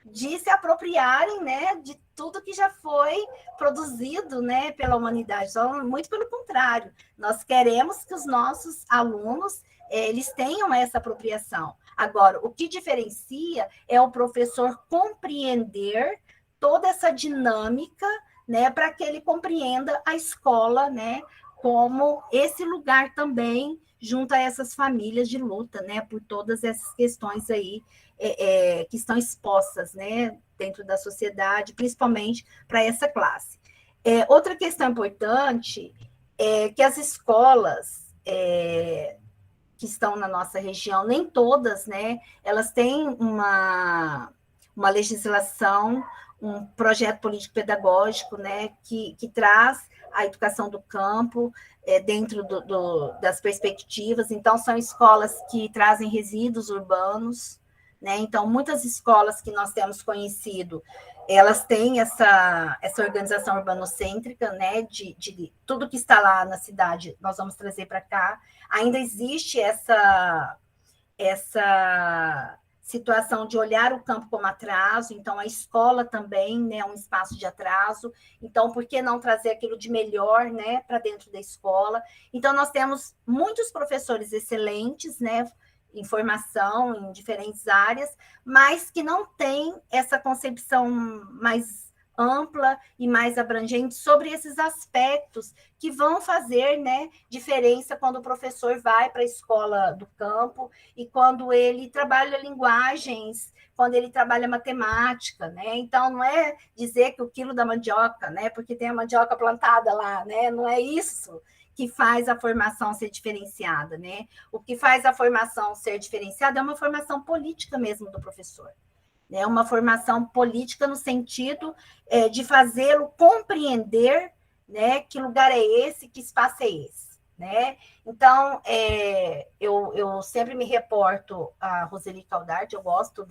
de se apropriarem, né, de tudo que já foi produzido, né, pela humanidade. Então, muito pelo contrário, nós queremos que os nossos alunos eles tenham essa apropriação. Agora, o que diferencia é o professor compreender toda essa dinâmica, né, para que ele compreenda a escola, né, como esse lugar também junto a essas famílias de luta, né, por todas essas questões aí que estão expostas, né, dentro da sociedade, principalmente para essa classe. Outra questão importante é que as escolas que estão na nossa região, nem todas, né, elas têm uma legislação um projeto político-pedagógico, né, que traz a educação do campo dentro das perspectivas. Então, são escolas que trazem resíduos urbanos, né? Então, muitas escolas que nós temos conhecido, elas têm essa organização urbanocêntrica, né? De tudo que está lá na cidade, nós vamos trazer para cá. Ainda existe essa situação de olhar o campo como atraso, então a escola também, né, é um espaço de atraso, então por que não trazer aquilo de melhor, né, para dentro da escola? Então nós temos muitos professores excelentes, né, em formação em diferentes áreas, mas que não têm essa concepção mais ampla e mais abrangente sobre esses aspectos que vão fazer, né, diferença quando o professor vai para a escola do campo e quando ele trabalha linguagens, quando ele trabalha matemática, né? Então, não é dizer que o quilo da mandioca, né, porque tem a mandioca plantada lá, né? Não é isso que faz a formação ser diferenciada, né? O que faz a formação ser diferenciada é uma formação política mesmo do professor. Né, uma formação política no sentido de fazê-lo compreender, né, que lugar é esse, que espaço é esse. Né? Então, eu sempre me reporto a Roseli Caldardi, eu gosto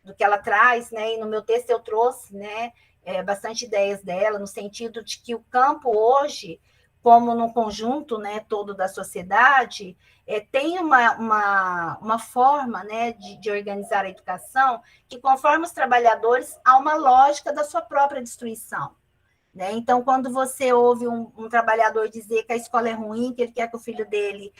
do que ela traz, né? E no meu texto eu trouxe, né, bastante ideias dela, no sentido de que o campo hoje, como no conjunto, né, todo da sociedade, tem uma forma, né, de organizar a educação que, conforme os trabalhadores, há uma lógica da sua própria destruição. Né? Então, quando você ouve um trabalhador dizer que a escola é ruim, que ele quer que o filho dele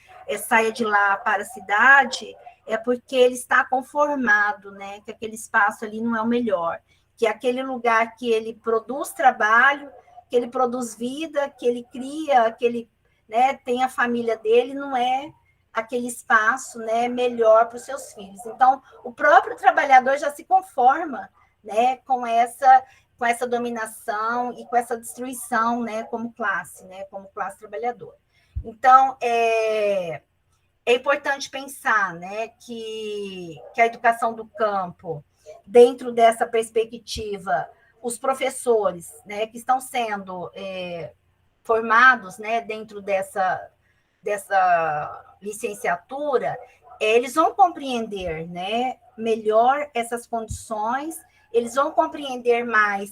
saia de lá para a cidade, é porque ele está conformado, né? Que aquele espaço ali não é o melhor, que aquele lugar que ele produz trabalho, que ele produz vida, que ele cria, que ele, né, tem a família dele, não é aquele espaço, né, melhor para os seus filhos. Então, o próprio trabalhador já se conforma, né, com essa dominação e com essa destruição, né, como classe trabalhadora. Então, é importante pensar, né, que a educação do campo, dentro dessa perspectiva, os professores, né, que estão sendo formados, né, dentro dessa licenciatura, eles vão compreender, né, melhor essas condições, eles vão compreender mais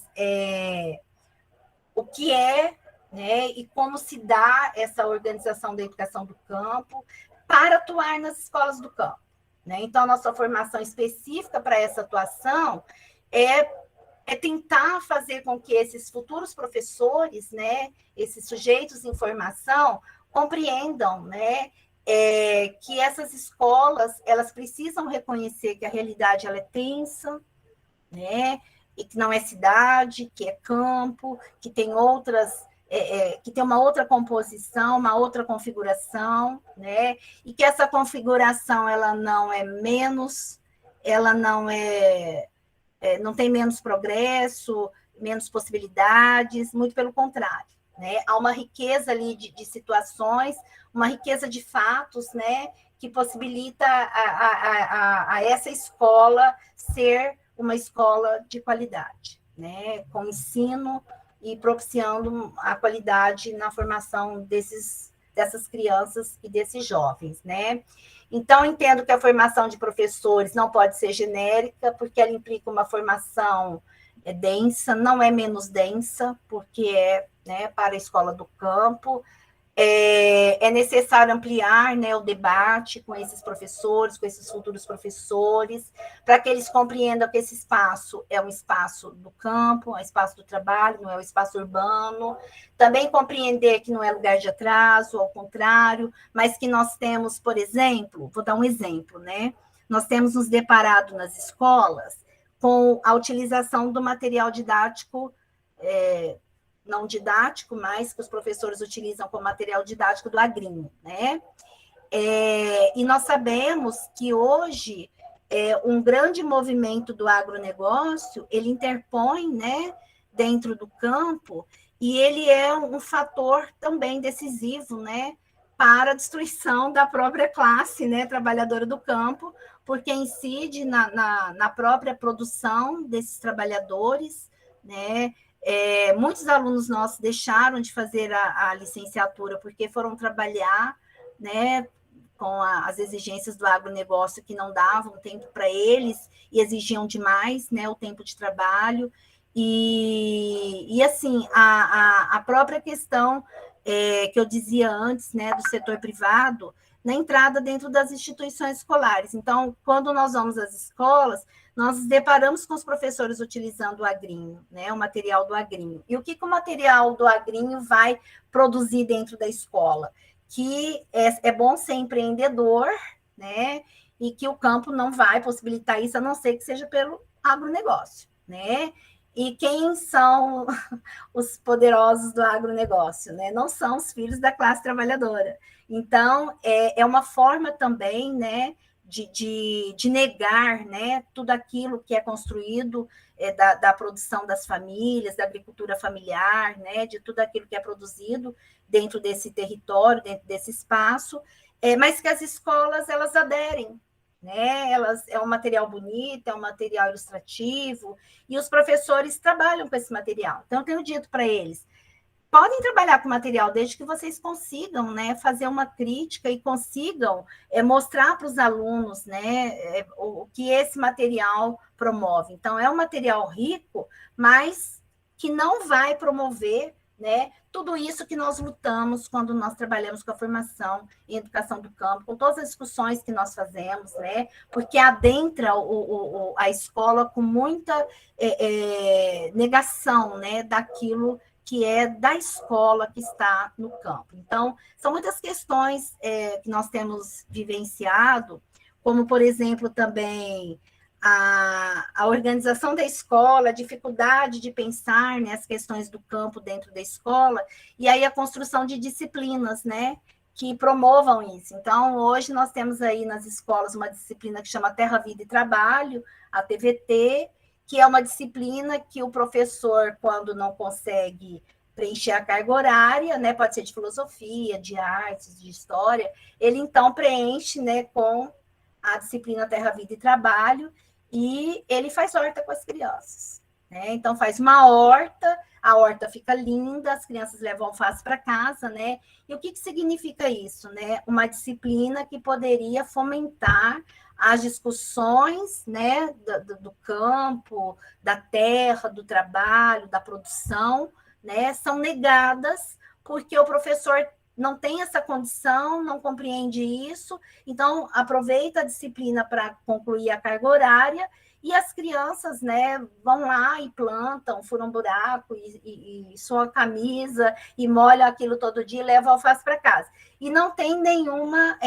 o que é, né, e como se dá essa organização da educação do campo para atuar nas escolas do campo. Né? Então, a nossa formação específica para essa atuação é tentar fazer com que esses futuros professores, né, esses sujeitos em formação, compreendam, né, que essas escolas, elas precisam reconhecer que a realidade ela é tensa, né, e que não é cidade, que é campo, que tem outras, que tem uma outra composição, uma outra configuração, né, e que essa configuração ela não é menos, ela não não tem menos progresso, menos possibilidades, muito pelo contrário. Né? Há uma riqueza ali de situações, uma riqueza de fatos, né, que possibilita a essa escola ser uma escola de qualidade, né, com ensino e propiciando a qualidade na formação dessas crianças e desses jovens, né? Então, entendo que a formação de professores não pode ser genérica, porque ela implica uma formação densa, não é menos densa, porque né, para a escola do campo. É necessário ampliar, né, o debate com esses professores, com esses futuros professores, para que eles compreendam que esse espaço é um espaço do campo, é um espaço do trabalho, não é um espaço urbano. Também compreender que não é lugar de atraso, ao contrário, mas que nós temos, por exemplo, vou dar um exemplo, né? Nós temos nos deparado nas escolas com a utilização do material didático não didático, mas que os professores utilizam como material didático do agrinho, né? E nós sabemos que hoje um grande movimento do agronegócio, ele interpõe, né, dentro do campo, e ele é um fator também decisivo, né, para a destruição da própria classe, né, trabalhadora do campo, porque incide na própria produção desses trabalhadores, né? Muitos alunos nossos deixaram de fazer a licenciatura porque foram trabalhar, né, com as exigências do agronegócio que não davam tempo para eles e exigiam demais, né, o tempo de trabalho. E assim, a própria questão que eu dizia antes, né, do setor privado, na entrada dentro das instituições escolares. Então, quando nós vamos às escolas, nós nos deparamos com os professores utilizando o agrinho, né, o material do agrinho. E o que o material do agrinho vai produzir dentro da escola? Que é bom ser empreendedor, né, e que o campo não vai possibilitar isso, a não ser que seja pelo agronegócio, né? E quem são os poderosos do agronegócio, né? Não são os filhos da classe trabalhadora. Então, é uma forma também, né, de negar, né, tudo aquilo que é construído da produção das famílias, da agricultura familiar, né, de tudo aquilo que é produzido dentro desse território, dentro desse espaço, mas que as escolas, elas aderem, né? É um material bonito, é um material ilustrativo, e os professores trabalham com esse material. Então, eu tenho dito para eles, podem trabalhar com material desde que vocês consigam, né, fazer uma crítica e consigam mostrar para os alunos, né, o que esse material promove. Então, é um material rico, mas que não vai promover, né, tudo isso que nós lutamos quando nós trabalhamos com a formação em educação do campo, com todas as discussões que nós fazemos, né, porque adentra a escola com muita negação, né, daquilo que é da escola que está no campo. Então, são muitas questões que nós temos vivenciado, como, por exemplo, também a organização da escola, a dificuldade de pensar, né, as questões do campo dentro da escola, e aí a construção de disciplinas, né, que promovam isso. Então, hoje nós temos aí nas escolas uma disciplina que chama Terra, Vida e Trabalho, a TVT, que é uma disciplina que o professor, quando não consegue preencher a carga horária, né, pode ser de filosofia, de artes, de história, ele então preenche, né, com a disciplina Terra, Vida e Trabalho, e ele faz horta com as crianças, né? Então faz uma horta, a horta fica linda, as crianças levam alface para casa, né? E o que significa isso, né? Uma disciplina que poderia fomentar as discussões, né, do campo, da terra, do trabalho, da produção, né, são negadas porque o professor não tem essa condição, não compreende isso, então aproveita a disciplina para concluir a carga horária, e as crianças, né, vão lá e plantam, furam um buraco, e suam a camisa, e molham aquilo todo dia e levam alface para casa. E não tem nenhuma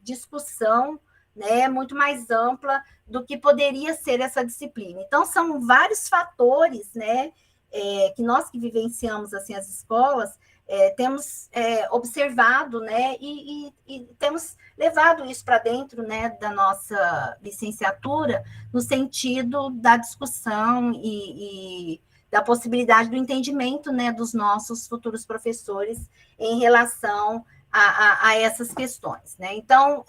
discussão, né, muito mais ampla do que poderia ser essa disciplina. Então, são vários fatores, né, que nós que vivenciamos assim, as escolas, temos observado, né, e temos levado isso para dentro, né, da nossa licenciatura, no sentido da discussão e da possibilidade do entendimento, né, dos nossos futuros professores em relação a essas questões, né? Então,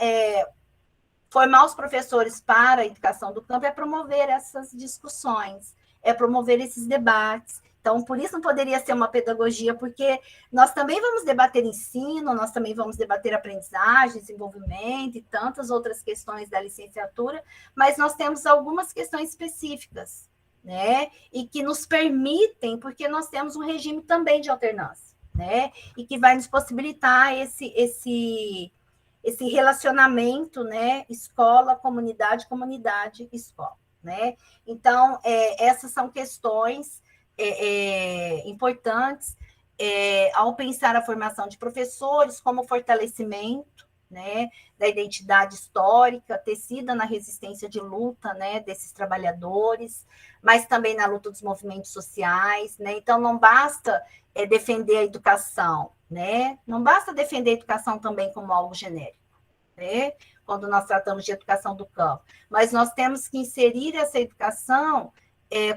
formar os professores para a educação do campo é promover essas discussões, é promover esses debates. Então, por isso não poderia ser uma pedagogia, porque nós também vamos debater ensino, nós também vamos debater aprendizagem, desenvolvimento e tantas outras questões da licenciatura, mas nós temos algumas questões específicas, né? E que nos permitem, porque nós temos um regime também de alternância, né? E que vai nos possibilitar esse relacionamento, né? Escola, comunidade, comunidade, escola, né? Então, essas são questões importantes ao pensar a formação de professores como fortalecimento, né, da identidade histórica tecida na resistência de luta, né, desses trabalhadores, mas também na luta dos movimentos sociais, né? Então não basta defender a educação, né? Não basta defender a educação também como algo genérico, né? Quando nós tratamos de educação do campo, mas nós temos que inserir essa educação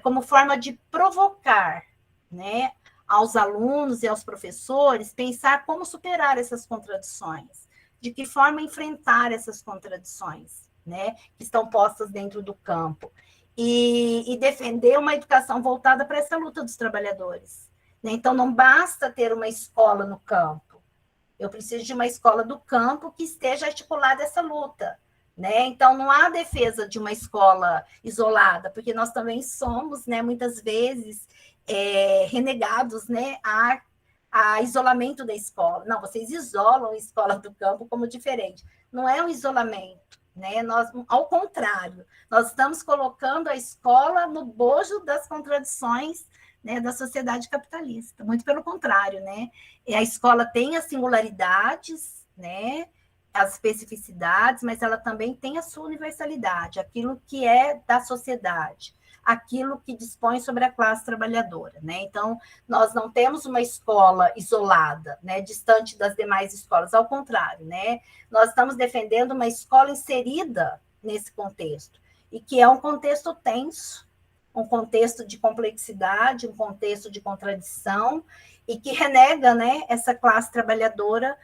como forma de provocar, né, aos alunos e aos professores pensar como superar essas contradições, de que forma enfrentar essas contradições, né, que estão postas dentro do campo, e defender uma educação voltada para essa luta dos trabalhadores. Né? Então, não basta ter uma escola no campo, eu preciso de uma escola do campo que esteja articulada essa luta. Né? Então, não há defesa de uma escola isolada, porque nós também somos, né, muitas vezes, renegados, né, a isolamento da escola. Não, vocês isolam a escola do campo como diferente. Não é um isolamento, né? Nós, ao contrário, nós estamos colocando a escola no bojo das contradições, né, da sociedade capitalista. Muito pelo contrário, né? A escola tem as singularidades, né, as especificidades, mas ela também tem a sua universalidade, aquilo que é da sociedade, aquilo que dispõe sobre a classe trabalhadora, né? Então, nós não temos uma escola isolada, né, distante das demais escolas, ao contrário, né? Nós estamos defendendo uma escola inserida nesse contexto, e que é um contexto tenso, um contexto de complexidade, um contexto de contradição, e que renega, né, essa classe trabalhadora,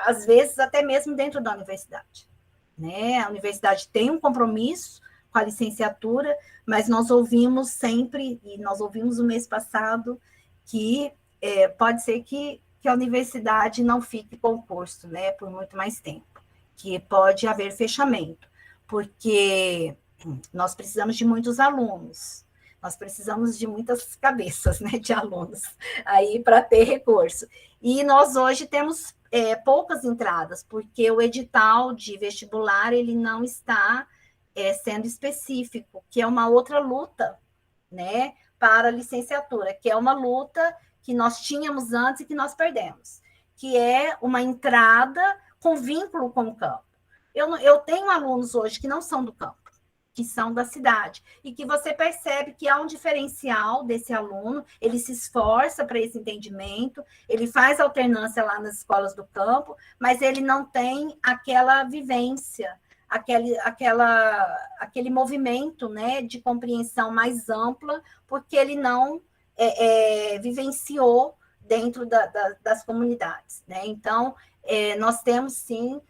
às vezes até mesmo dentro da universidade. Né? A universidade tem um compromisso com a licenciatura, mas nós ouvimos sempre, e nós ouvimos no mês passado, que pode ser que a universidade não fique com o curso, né, por muito mais tempo, que pode haver fechamento, porque nós precisamos de muitos alunos, nós precisamos de muitas cabeças, né, de alunos aí para ter recurso. E nós hoje temos poucas entradas, porque o edital de vestibular ele não está sendo específico, que é uma outra luta, né, para a licenciatura, que é uma luta que nós tínhamos antes e que nós perdemos, que é uma entrada com vínculo com o campo. Eu tenho alunos hoje que não são do campo, que são da cidade, e que você percebe que há um diferencial desse aluno, ele se esforça para esse entendimento, ele faz alternância lá nas escolas do campo, mas ele não tem aquela vivência, aquele movimento, né, de compreensão mais ampla, porque ele não vivenciou dentro das comunidades. Né? Então, nós temos, sim,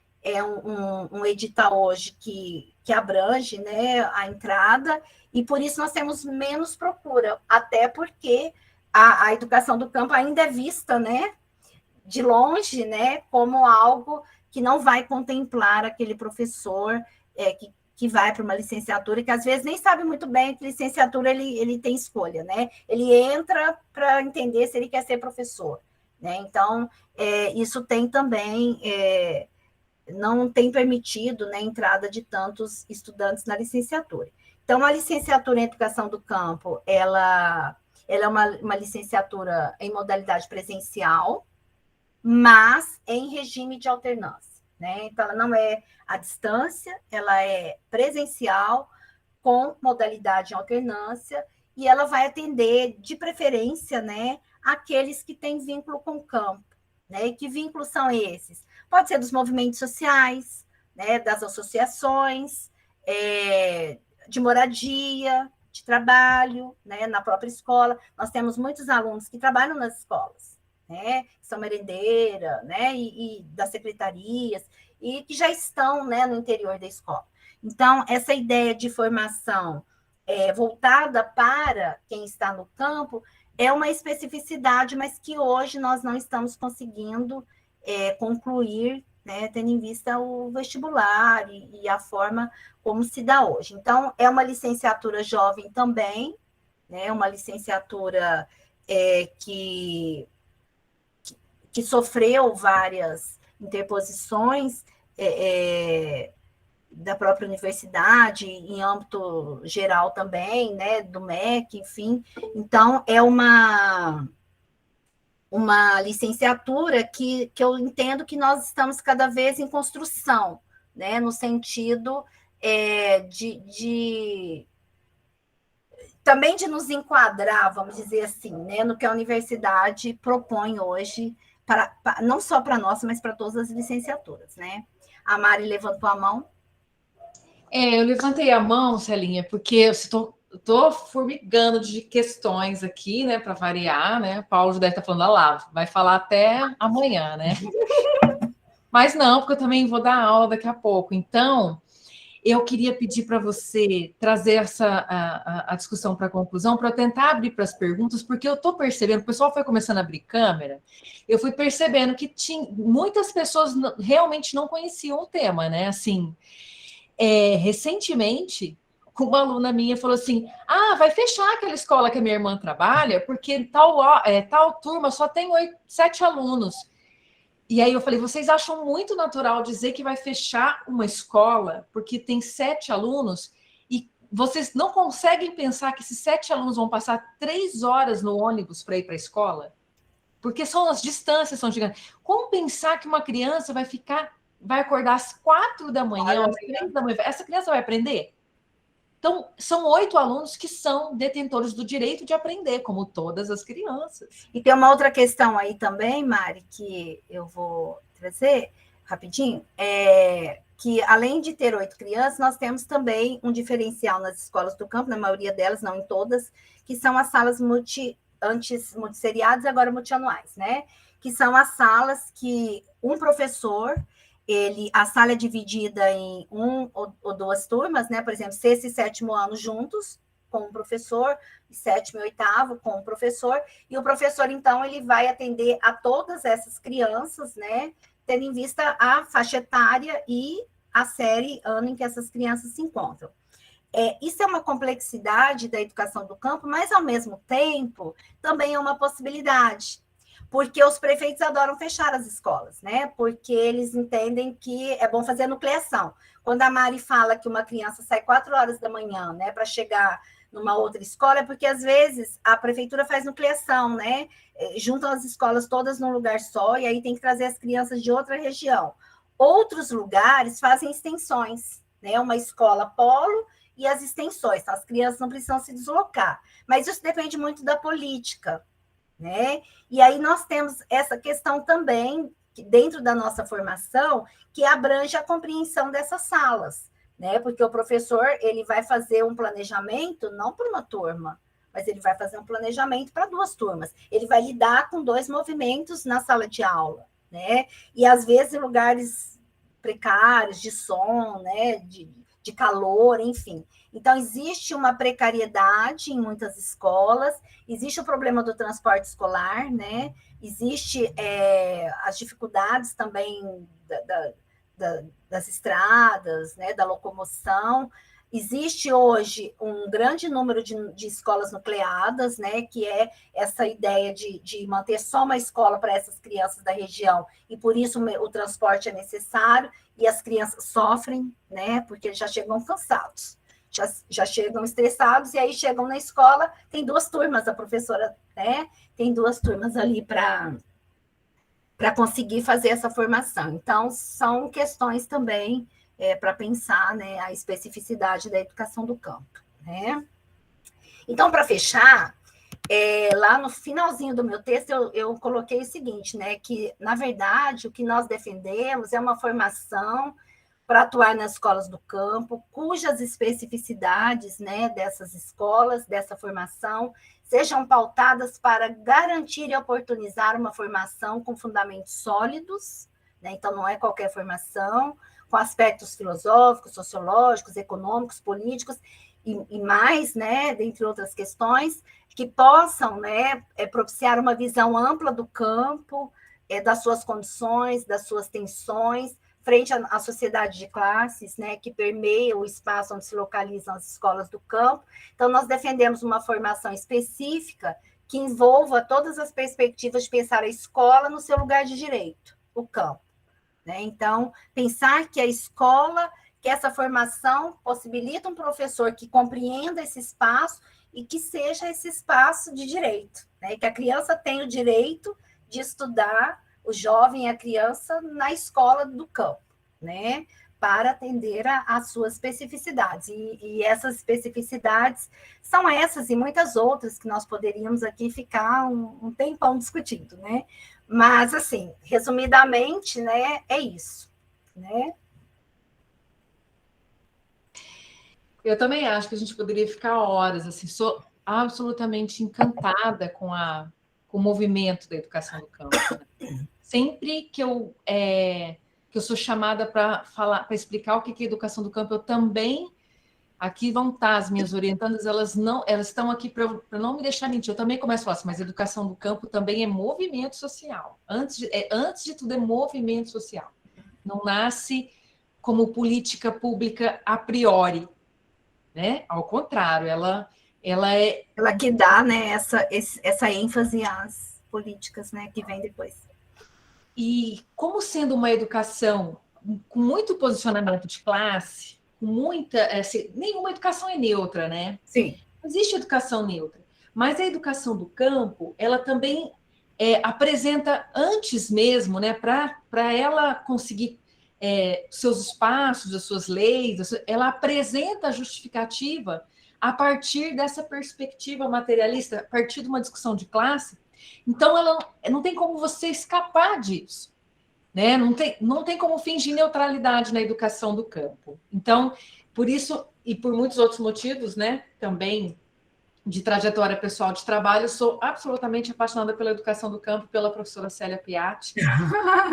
um edital hoje que abrange, né, a entrada, e por isso nós temos menos procura, até porque a educação do campo ainda é vista, né, de longe, né, como algo que não vai contemplar aquele professor que vai para uma licenciatura, que às vezes nem sabe muito bem que licenciatura ele tem escolha, né? Ele entra para entender se ele quer ser professor, né? Então, isso tem também... não tem permitido, né, a entrada de tantos estudantes na licenciatura. Então, a licenciatura em Educação do Campo, ela é uma licenciatura em modalidade presencial, mas em regime de alternância. Né? Então, ela não é à distância, ela é presencial, com modalidade em alternância, e ela vai atender, de preferência, né, aqueles que têm vínculo com o campo. Né? E que vínculos são esses? Pode ser dos movimentos sociais, né, das associações, de moradia, de trabalho, né, na própria escola. Nós temos muitos alunos que trabalham nas escolas, né, que são merendeira, né, e das secretarias, e que já estão, né, no interior da escola. Então, essa ideia de formação voltada para quem está no campo é uma especificidade, mas que hoje nós não estamos conseguindo concluir, né, tendo em vista o vestibular e a forma como se dá hoje. Então, é uma licenciatura jovem também, né, uma licenciatura que sofreu várias interposições da própria universidade, em âmbito geral também, né, do MEC, enfim. Então, é uma licenciatura que eu entendo que nós estamos cada vez em construção, né, no sentido também de nos enquadrar, vamos dizer assim, né, no que a universidade propõe hoje, não só para nós, mas para todas as licenciaturas. Né? A Mari levantou a mão.
Eu levantei a mão, Celinha, porque Estou formigando de questões aqui, né, para variar, né? O Paulo já deve estar falando da Lava, vai falar até amanhã, né? Mas não, porque eu também vou dar aula daqui a pouco. Então, eu queria pedir para você trazer a discussão para a conclusão, para eu tentar abrir para as perguntas, porque eu estou percebendo, o pessoal foi começando a abrir câmera, eu fui percebendo que muitas pessoas realmente não conheciam o tema, né? Assim, recentemente, uma aluna minha falou assim: vai fechar aquela escola que a minha irmã trabalha, porque tal turma só tem 7 alunos. E aí eu falei: vocês acham muito natural dizer que vai fechar uma escola porque tem 7 alunos e vocês não conseguem pensar que esses 7 alunos vão passar 3 horas no ônibus para ir para a escola? Porque as distâncias são gigantes. Como pensar que uma criança vai acordar às 4 da manhã, às 3 da manhã? Essa criança vai aprender? Então, são 8 alunos que são detentores do direito de aprender, como todas as crianças.
E tem uma outra questão aí também, Mari, que eu vou trazer rapidinho, que além de ter 8 crianças, nós temos também um diferencial nas escolas do campo, na maioria delas, não em todas, que são as salas antes multisseriadas e agora multianuais, né? Que são as salas que um professor... a sala é dividida em 1 ou 2 turmas, né? Por exemplo, 6º e 7º ano juntos, com o professor, 7º e 8º com o professor, e o professor, então, ele vai atender a todas essas crianças, né? Tendo em vista a faixa etária e a série, ano em que essas crianças se encontram. Isso é uma complexidade da educação do campo, mas, ao mesmo tempo, também é uma possibilidade, porque os prefeitos adoram fechar as escolas, né? Porque eles entendem que é bom fazer a nucleação. Quando a Mari fala que uma criança sai 4 horas da manhã, né, para chegar numa outra escola, é porque, às vezes, a prefeitura faz nucleação, né? Juntam as escolas todas num lugar só, e aí tem que trazer as crianças de outra região. Outros lugares fazem extensões, né? Uma escola polo e as extensões, então as crianças não precisam se deslocar. Mas isso depende muito da política, né? E aí nós temos essa questão também, dentro da nossa formação, que abrange a compreensão dessas salas, né? Porque o professor, ele vai fazer um planejamento não para uma turma, mas ele vai fazer um planejamento para 2 turmas. Ele vai lidar com 2 movimentos na sala de aula, né? E às vezes em lugares precários, de som, né? De calor, enfim. Então, existe uma precariedade em muitas escolas, existe o problema do transporte escolar, né? Existe as dificuldades também das estradas, né? Da locomoção. Existe hoje um grande número de escolas nucleadas, né? Que é essa ideia de manter só uma escola para essas crianças da região, e por isso o transporte é necessário, e as crianças sofrem, né? Porque já chegam cansados. Já chegam estressados, e aí chegam na escola, tem 2 turmas, a professora, né, tem 2 turmas ali para conseguir fazer essa formação. Então, são questões também para pensar, né, a especificidade da educação do campo, né? Então, para fechar, lá no finalzinho do meu texto, eu coloquei o seguinte, né, que, na verdade, o que nós defendemos é uma formação para atuar nas escolas do campo, cujas especificidades, né, dessas escolas, dessa formação, sejam pautadas para garantir e oportunizar uma formação com fundamentos sólidos, né, então não é qualquer formação, com aspectos filosóficos, sociológicos, econômicos, políticos e mais, né, dentre outras questões, que possam, né, propiciar uma visão ampla do campo, das suas condições, das suas tensões, frente à sociedade de classes, né, que permeia o espaço onde se localizam as escolas do campo. Então, nós defendemos uma formação específica que envolva todas as perspectivas de pensar a escola no seu lugar de direito, o campo, né? Então, pensar que a escola, que essa formação possibilita um professor que compreenda esse espaço e que seja esse espaço de direito, né? Que a criança tenha o direito de estudar, o jovem e a criança, na escola do campo, né? Para atender às suas especificidades. E essas especificidades são essas e muitas outras que nós poderíamos aqui ficar um tempão discutindo, né? Mas, assim, resumidamente, né, é isso, né?
Eu também acho que a gente poderia ficar horas, assim, sou absolutamente encantada com o movimento da educação do campo, né? Sempre que eu sou chamada para falar, para explicar o que é educação do campo, eu também aqui vão estar as minhas orientandas, elas estão aqui para não me deixar mentir. Eu também começo a falar assim, mas educação do campo também é movimento social. Antes de tudo, é movimento social. Não nasce como política pública a priori, né? Ao contrário, ela é...
Ela que dá, né, essa ênfase às políticas, né, que vem depois.
E como sendo uma educação com muito posicionamento de classe, com muita... Assim, nenhuma educação é neutra, né?
Sim.
Não existe educação neutra. Mas a educação do campo, ela também apresenta antes mesmo, né, para ela conseguir seus espaços, as suas leis, ela apresenta a justificativa a partir dessa perspectiva materialista, a partir de uma discussão de classe. Então, ela não tem como você escapar disso, né? Não tem como fingir neutralidade na educação do campo. Então, por isso, e por muitos outros motivos, né, também de trajetória pessoal de trabalho, sou absolutamente apaixonada pela educação do campo, pela professora Célia Piatti.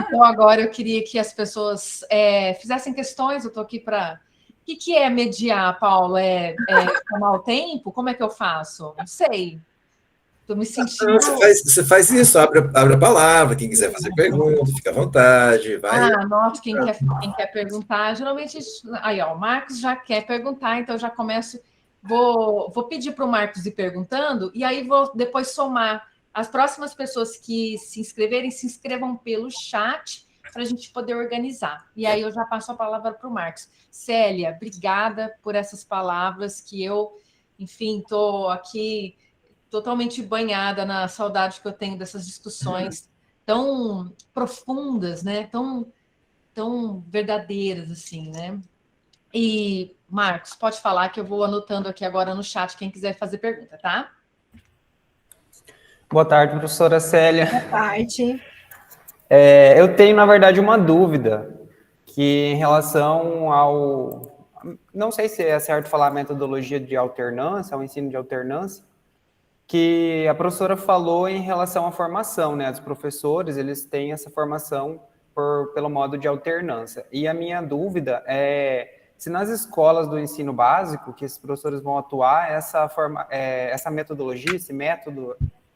Então, agora eu queria que as pessoas fizessem questões, eu estou aqui para... O que é mediar, Paulo? Tomar o tempo? Como é que eu faço? Não sei. Estou me sentindo...
Você faz isso, abre a palavra, quem quiser fazer pergunta, fica à vontade. Vai.
Nossa, quem quer perguntar, geralmente... Aí, ó, o Marcos já quer perguntar, então eu já começo... Vou pedir para o Marcos ir perguntando, e aí vou depois somar. As próximas pessoas que se inscrevam pelo chat, para a gente poder organizar. E aí eu já passo a palavra para o Marcos. Célia, obrigada por essas palavras que eu, enfim, estou aqui totalmente banhada na saudade que eu tenho dessas discussões tão profundas, né? Tão verdadeiras, assim, né? E, Marcos, pode falar que eu vou anotando aqui agora no chat quem quiser fazer pergunta, tá?
Boa tarde, professora Célia.
Boa tarde.
Eu tenho, na verdade, uma dúvida que em relação ao... Não sei se é certo falar metodologia de alternância, o ensino de alternância, que a professora falou em relação à formação, né? Os professores, eles têm essa formação pelo modo de alternância. E a minha dúvida é se nas escolas do ensino básico, que esses professores vão atuar, essa metodologia, esse método,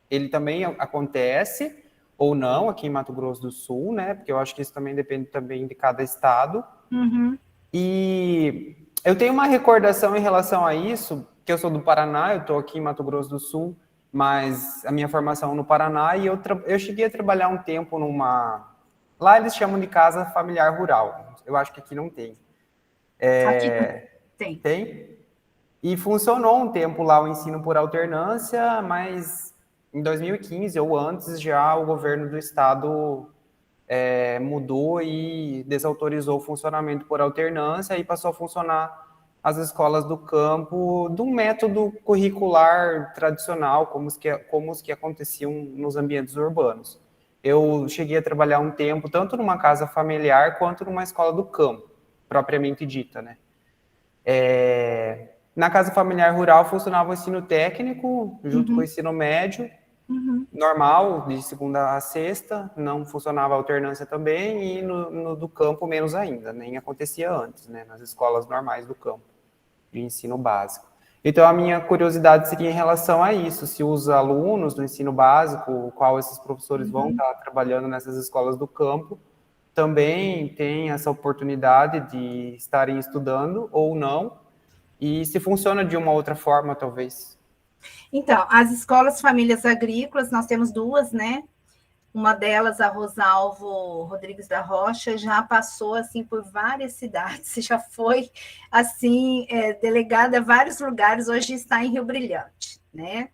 ele também acontece ou não aqui em Mato Grosso do Sul, né? Porque eu acho que isso também depende também de cada estado.
Uhum.
E eu tenho uma recordação em relação a isso, que eu sou do Paraná, eu estou aqui em Mato Grosso do Sul, mas a minha formação é no Paraná, e eu cheguei a trabalhar um tempo lá eles chamam de casa familiar rural, eu acho que aqui não tem.
Aqui tem.
Tem? E funcionou um tempo lá o ensino por alternância, mas em 2015 ou antes já o governo do estado mudou e desautorizou o funcionamento por alternância e passou a funcionar as escolas do campo de um método curricular tradicional, como os que aconteciam nos ambientes urbanos. Eu cheguei a trabalhar um tempo tanto numa casa familiar quanto numa escola do campo, propriamente dita, né? Na casa familiar rural funcionava o ensino técnico, junto com o ensino médio, normal, de segunda a sexta, não funcionava a alternância também, e no do campo menos ainda, nem acontecia antes, né, nas escolas normais do campo, de ensino básico. Então, a minha curiosidade seria em relação a isso, se os alunos do ensino básico, o qual esses professores vão estar trabalhando nessas escolas do campo, também têm essa oportunidade de estarem estudando ou não, e se funciona de uma outra forma, talvez.
Então, as escolas famílias agrícolas, nós temos duas, né? Uma delas, a Rosalvo Rodrigues da Rocha, já passou assim por várias cidades, já foi assim delegada a vários lugares, hoje está em Rio Brilhante, né?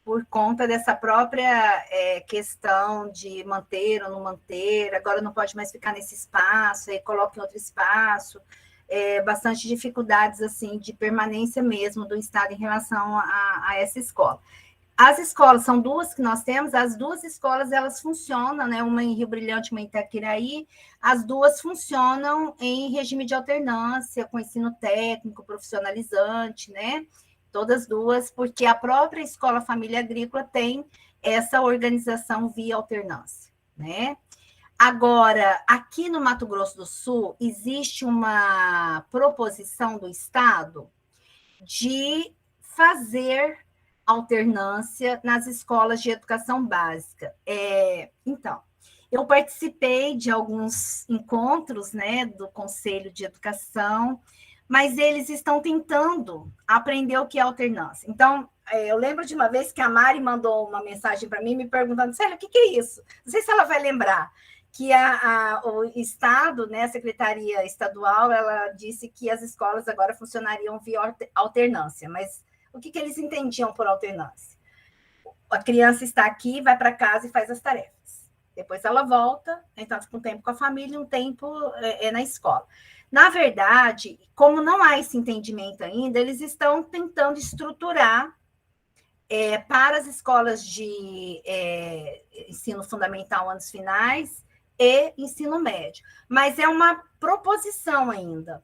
Por conta dessa própria questão de manter ou não manter, agora não pode mais ficar nesse espaço, aí coloca em outro espaço, bastante dificuldades assim de permanência mesmo do Estado em relação a essa escola. As escolas, são duas que nós temos, as duas escolas, elas funcionam, né? Uma em Rio Brilhante, uma em Itaquiraí, as duas funcionam em regime de alternância, com ensino técnico, profissionalizante, né? Todas duas, porque a própria Escola Família Agrícola tem essa organização via alternância, né? Agora, aqui no Mato Grosso do Sul, existe uma proposição do Estado de fazer alternância nas escolas de educação básica. Então, eu participei de alguns encontros, né, do Conselho de Educação, mas eles estão tentando aprender o que é alternância. Então, eu lembro de uma vez que a Mari mandou uma mensagem para mim, me perguntando, Célia, o que é isso? Não sei se ela vai lembrar, que o Estado, né, a Secretaria Estadual, ela disse que as escolas agora funcionariam via alternância, mas o que eles entendiam por alternância? A criança está aqui, vai para casa e faz as tarefas. Depois ela volta, então fica um tempo com a família, um tempo na escola. Na verdade, como não há esse entendimento ainda, eles estão tentando estruturar para as escolas de ensino fundamental, anos finais, e ensino médio. Mas é uma proposição ainda.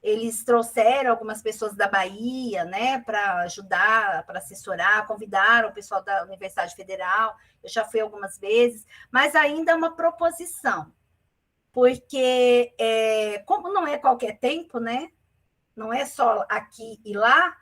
Eles trouxeram algumas pessoas da Bahia, né, para ajudar, para assessorar, convidaram o pessoal da Universidade Federal, eu já fui algumas vezes, mas ainda é uma proposição, porque como não é qualquer tempo, né, não é só aqui e lá,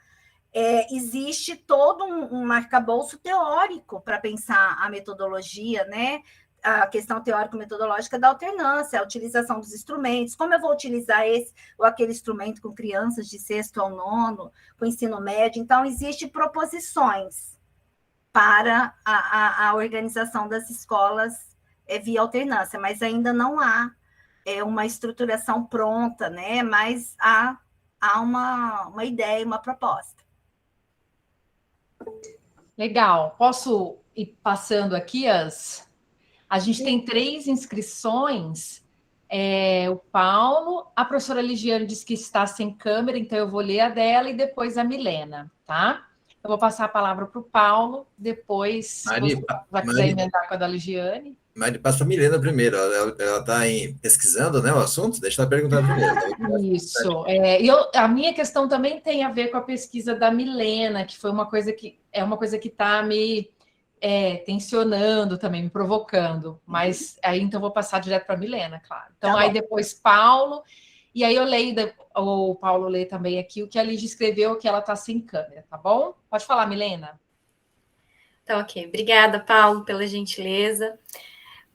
existe todo um arcabouço teórico para pensar a metodologia, né, a questão teórico-metodológica da alternância, a utilização dos instrumentos, como eu vou utilizar esse ou aquele instrumento com crianças de 6º ao 9º, com ensino médio. Então, existem proposições para a organização das escolas via alternância, mas ainda não há uma estruturação pronta, né? Mas há uma ideia, uma proposta.
Legal. Posso ir passando aqui A gente tem 3 inscrições. O Paulo, a professora Ligiane disse que está sem câmera, então eu vou ler a dela e depois a Milena, tá? Eu vou passar a palavra para o Paulo, depois, se você quiser emendar com a da Ligiane.
Mari, passa para a Milena primeiro, ela está pesquisando, né, o assunto, deixa ela perguntar primeiro.
Isso, a minha questão também tem a ver com a pesquisa da Milena, que foi uma coisa que está me tensionando também, me provocando, mas aí então vou passar direto para a Milena, claro. Então tá aí depois Paulo, e aí eu leio, o Paulo lê também aqui o que a Lígia escreveu, que ela está sem câmera, tá bom? Pode falar, Milena.
Tá ok. Obrigada, Paulo, pela gentileza.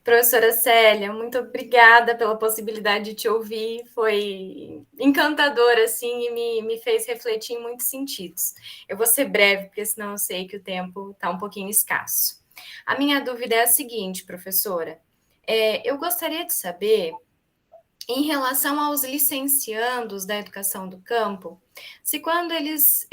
Professora Célia, muito obrigada pela possibilidade de te ouvir, foi encantador, assim, e me fez refletir em muitos sentidos. Eu vou ser breve, porque senão eu sei que o tempo está um pouquinho escasso. A minha dúvida é a seguinte, professora, eu gostaria de saber, em relação aos licenciandos da educação do campo, se quando eles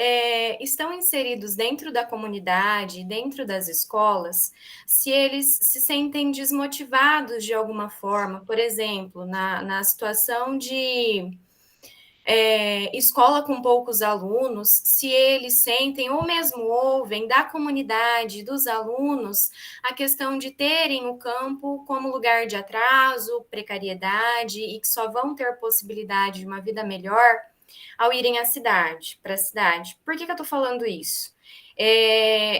estão inseridos dentro da comunidade, dentro das escolas, se eles se sentem desmotivados de alguma forma, por exemplo, na situação de escola com poucos alunos, se eles sentem ou mesmo ouvem da comunidade, dos alunos, a questão de terem o campo como lugar de atraso, precariedade e que só vão ter possibilidade de uma vida melhor ao irem para a cidade. Por que eu estou falando isso?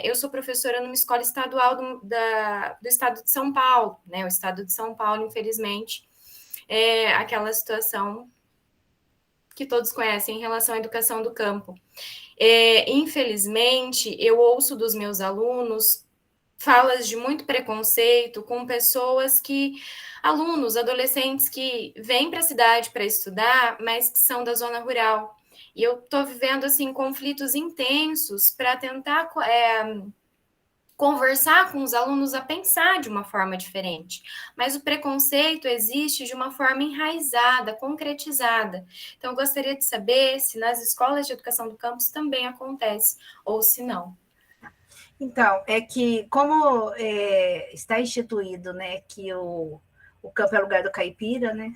Eu sou professora numa escola estadual do estado de São Paulo, né? O estado de São Paulo, infelizmente, aquela situação que todos conhecem em relação à educação do campo. Infelizmente, eu ouço dos meus alunos falas de muito preconceito com pessoas alunos, adolescentes que vêm para a cidade para estudar, mas que são da zona rural. E eu estou vivendo, assim, conflitos intensos para tentar conversar com os alunos a pensar de uma forma diferente. Mas o preconceito existe de uma forma enraizada, concretizada. Então, eu gostaria de saber se nas escolas de educação do campus também acontece, ou se não.
Então, é que como está instituído, né, que o campo é lugar do caipira, né,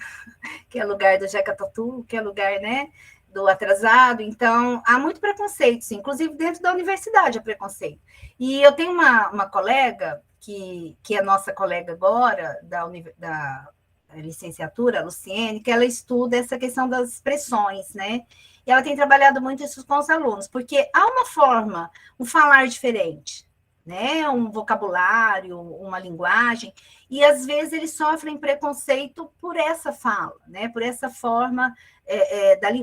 que é lugar do Jeca Tatu, que é lugar, né, do atrasado, então há muito preconceito, sim, inclusive dentro da universidade há preconceito. E eu tenho uma colega, que é nossa colega agora, da licenciatura, a Luciene, que ela estuda essa questão das expressões, né? E ela tem trabalhado muito isso com os alunos, porque há uma forma, um falar diferente, né? Um vocabulário, uma linguagem, e às vezes eles sofrem preconceito por essa fala, né? Por essa forma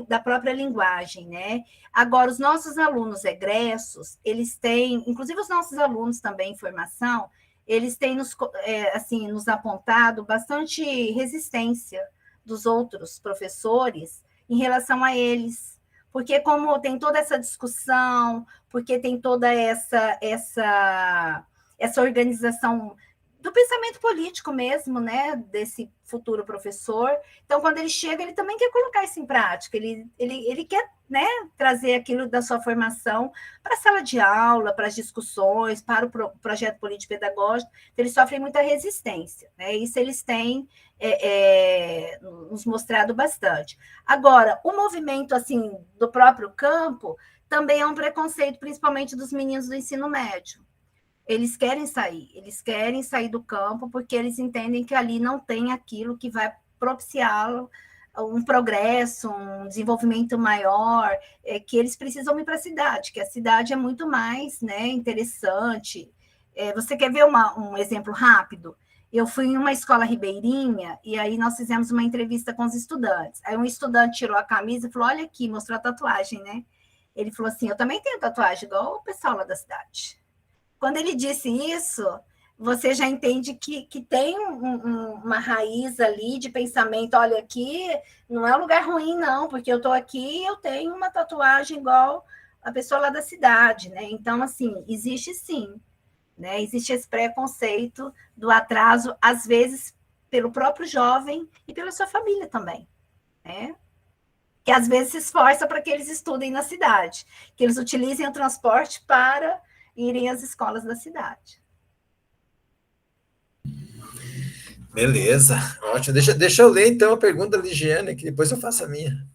da própria linguagem, né? Agora, os nossos alunos egressos, eles têm, inclusive os nossos alunos também em formação, eles têm nos apontado bastante resistência dos outros professores em relação a eles, porque como tem toda essa discussão, porque tem toda essa organização do pensamento político mesmo, né, desse futuro professor. Então, quando ele chega, ele também quer colocar isso em prática, ele quer, né, trazer aquilo da sua formação para a sala de aula, para as discussões, para o projeto político-pedagógico. Então, eles sofrem muita resistência, né? Isso eles têm nos mostrado bastante. Agora, o movimento assim do próprio campo também é um preconceito, principalmente dos meninos do ensino médio. Eles querem sair do campo porque eles entendem que ali não tem aquilo que vai propiciar um progresso, um desenvolvimento maior, que eles precisam ir para a cidade, que a cidade é muito mais, né, interessante. Você quer ver um exemplo rápido? Eu fui em uma escola ribeirinha e aí nós fizemos uma entrevista com os estudantes. Aí um estudante tirou a camisa e falou, olha aqui, mostrou a tatuagem, né? Ele falou assim, eu também tenho tatuagem, igual o pessoal lá da cidade. Quando ele disse isso, você já entende que tem uma raiz ali de pensamento, olha, aqui não é um lugar ruim, não, porque eu estou aqui e eu tenho uma tatuagem igual a pessoa lá da cidade, né? Então, assim, existe sim, né? Existe esse preconceito do atraso, às vezes, pelo próprio jovem e pela sua família também, né? Que às vezes se esforça para que eles estudem na cidade, que eles utilizem o transporte para irem às escolas da cidade.
Beleza, ótimo. Deixa eu ler, então, a pergunta da Ligiane, que depois eu faço a minha.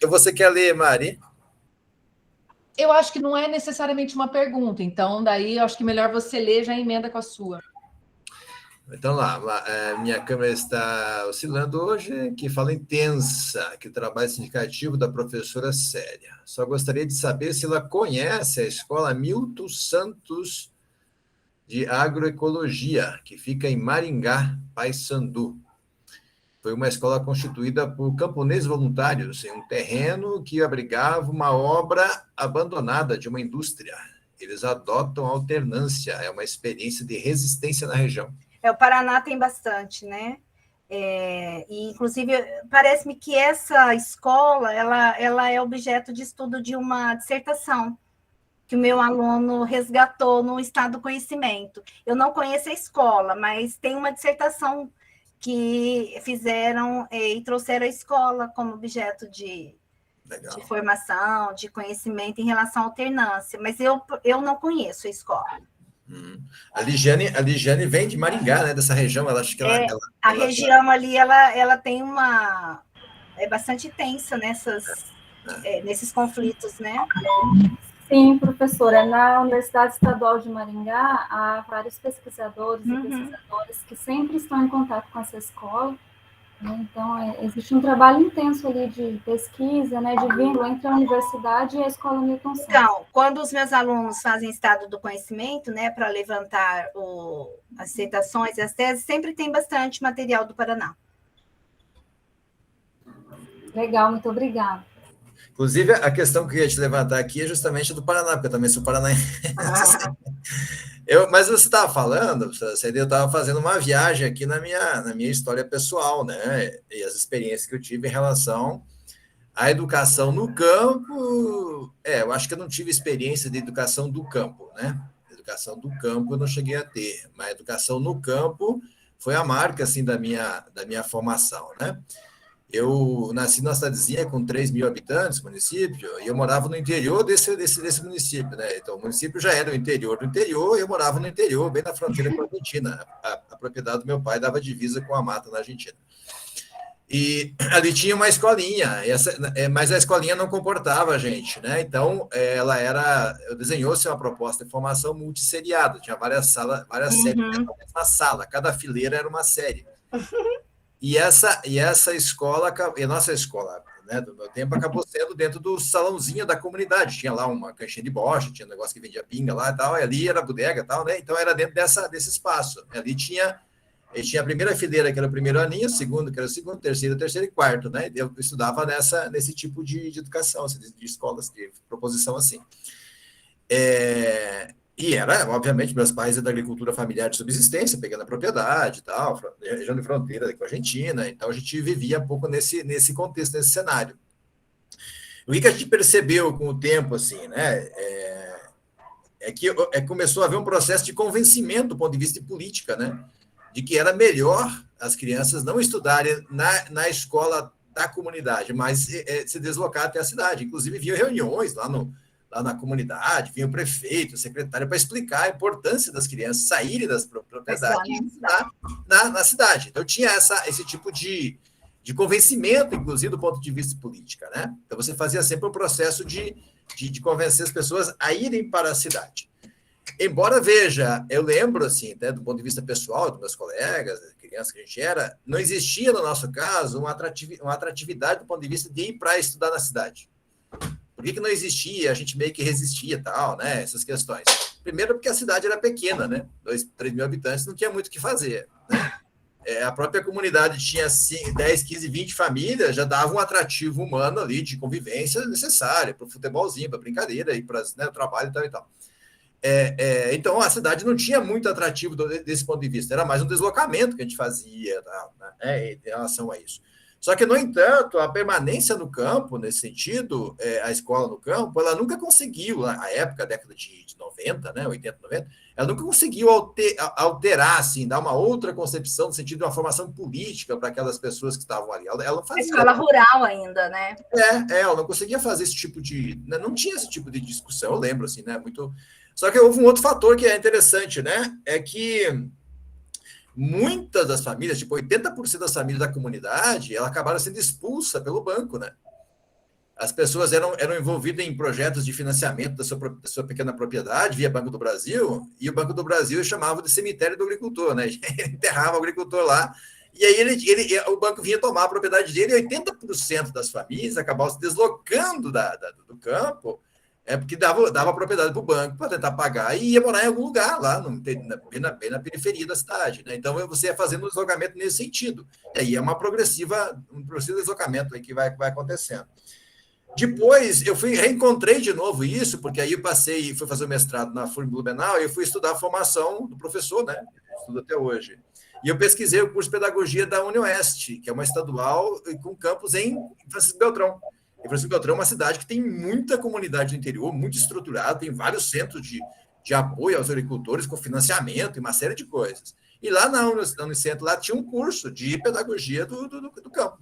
Você quer ler, Mari?
Eu acho que não é necessariamente uma pergunta, então daí eu acho que melhor você ler, já emenda com a sua.
Então lá, minha câmera está oscilando hoje, que fala intensa, que o trabalho sindicativo da professora Célia. Só gostaria de saber se ela conhece a escola Milton Santos de Agroecologia, que fica em Maringá, Paysandu. Foi uma escola constituída por camponeses voluntários em um terreno que abrigava uma obra abandonada de uma indústria. Eles adotam a alternância, é uma experiência de resistência na região.
O Paraná tem bastante, né? E, inclusive, parece-me que essa escola ela é objeto de estudo de uma dissertação que o meu aluno resgatou no estado do conhecimento. Eu não conheço a escola, mas tem uma dissertação que fizeram e trouxeram a escola como objeto de formação, de conhecimento em relação à alternância, mas eu não conheço a escola.
A Ligiane vem de Maringá, né? Dessa região, ela acha que
a região ali, ela tem é bastante tensa nesses conflitos, né?
Sim, professora. Na Universidade Estadual de Maringá, há vários pesquisadores e pesquisadoras que sempre estão em contato com essa escola, né? Então, existe um trabalho intenso ali de pesquisa, né, de vínculo entre a universidade e a escola Milton Santos.
Então, quando os meus alunos fazem estado do conhecimento, né, para levantar as citações e as teses, sempre tem bastante material do Paraná.
Legal, muito obrigada.
Inclusive, a questão que eu ia te levantar aqui é justamente do Paraná, porque eu também sou paranaense. Mas você estava falando, eu estava fazendo uma viagem aqui na minha história pessoal, né? E as experiências que eu tive em relação à educação no campo. Eu acho que eu não tive experiência de educação do campo, né? Educação do campo eu não cheguei a ter, mas a educação no campo foi a marca, assim, da minha formação, né? Eu nasci numa cidadezinha com 3 mil habitantes, município, e eu morava no interior desse município, né? Então, o município já era o interior do interior, e eu morava no interior, bem na fronteira com a Argentina. A propriedade do meu pai dava divisa com a mata na Argentina. E ali tinha uma escolinha, mas a escolinha não comportava a gente, né? Então, desenhou-se uma proposta de formação multisseriada, tinha várias salas, várias séries na mesma sala, cada fileira era uma série. E essa escola, e a nossa escola, né, do meu tempo, acabou sendo dentro do salãozinho da comunidade. Tinha lá uma caixinha de bocha, tinha um negócio que vendia pinga lá e tal, e ali era bodega e tal, né? Então, era dentro desse espaço. Ali tinha a primeira fileira, que era o primeiro aninho, o segundo, que era o segundo, terceiro e quarto, né? Eu estudava nesse tipo de educação, de escolas de proposição assim. E era, obviamente, meus pais eram da agricultura familiar de subsistência, pegando a propriedade e tal, região de fronteira com a Argentina, então a gente vivia um pouco nesse contexto, nesse cenário. O que a gente percebeu com o tempo, assim, né, que começou a haver um processo de convencimento do ponto de vista de política, né, de que era melhor as crianças não estudarem na escola da comunidade, mas se deslocar até a cidade. Inclusive, havia reuniões lá na comunidade, vinha o prefeito, o secretário, para explicar a importância das crianças saírem das propriedades e estudar na cidade. Então, tinha esse tipo de convencimento, inclusive, do ponto de vista política, né? Então, você fazia sempre um processo de convencer as pessoas a irem para a cidade. Embora, veja, eu lembro, assim, né, do ponto de vista pessoal, dos meus colegas, crianças que a gente era, não existia, no nosso caso, uma atratividade do ponto de vista de ir para estudar na cidade. Por que não existia? A gente meio que resistia e tal, né? Essas questões. Primeiro, porque a cidade era pequena, né? 3 mil habitantes, não tinha muito o que fazer, né? A própria comunidade tinha 10, 15, 20 famílias, já dava um atrativo humano ali de convivência necessária para o futebolzinho, para a brincadeira, e para o trabalho e tal e tal. Então, a cidade não tinha muito atrativo desse ponto de vista, era mais um deslocamento que a gente fazia, né, em relação a isso. Só que, no entanto, a permanência no campo, nesse sentido, a escola no campo, ela nunca conseguiu, na época, década de 90, né, 80, 90, ela nunca conseguiu alterar, assim, dar uma outra concepção no sentido de uma formação política para aquelas pessoas que estavam ali. Ela não fazia.
Escola rural ainda, né?
Ela não conseguia fazer esse tipo de... Não tinha esse tipo de discussão, eu lembro, assim, né, muito... Só que houve um outro fator que é interessante, né, é que muitas das famílias, tipo 80% das famílias da comunidade, elas acabaram sendo expulsas pelo banco, né? As pessoas eram envolvidas em projetos de financiamento da sua pequena propriedade via Banco do Brasil, e o Banco do Brasil chamava de cemitério do agricultor, né? Ele enterrava o agricultor lá, e aí o banco vinha tomar a propriedade dele, e 80% das famílias acabavam se deslocando do campo, porque dava propriedade para o banco para tentar pagar e ia morar em algum lugar lá, bem na periferia da cidade, né? Então, você ia fazendo um deslocamento nesse sentido. E aí é um progressivo deslocamento aí que vai acontecendo. Depois, eu reencontrei de novo isso, porque aí eu fui fazer o mestrado na FURB Blumenau e eu fui estudar a formação do professor, né? Eu estudo até hoje. E eu pesquisei o curso de pedagogia da UniOeste, que é uma estadual com campus em Francisco Beltrão. E Francisco Beltrão é uma cidade que tem muita comunidade no interior, muito estruturada, tem vários centros de apoio aos agricultores, com financiamento e uma série de coisas. E lá na Unicentro, lá tinha um curso de pedagogia do campo.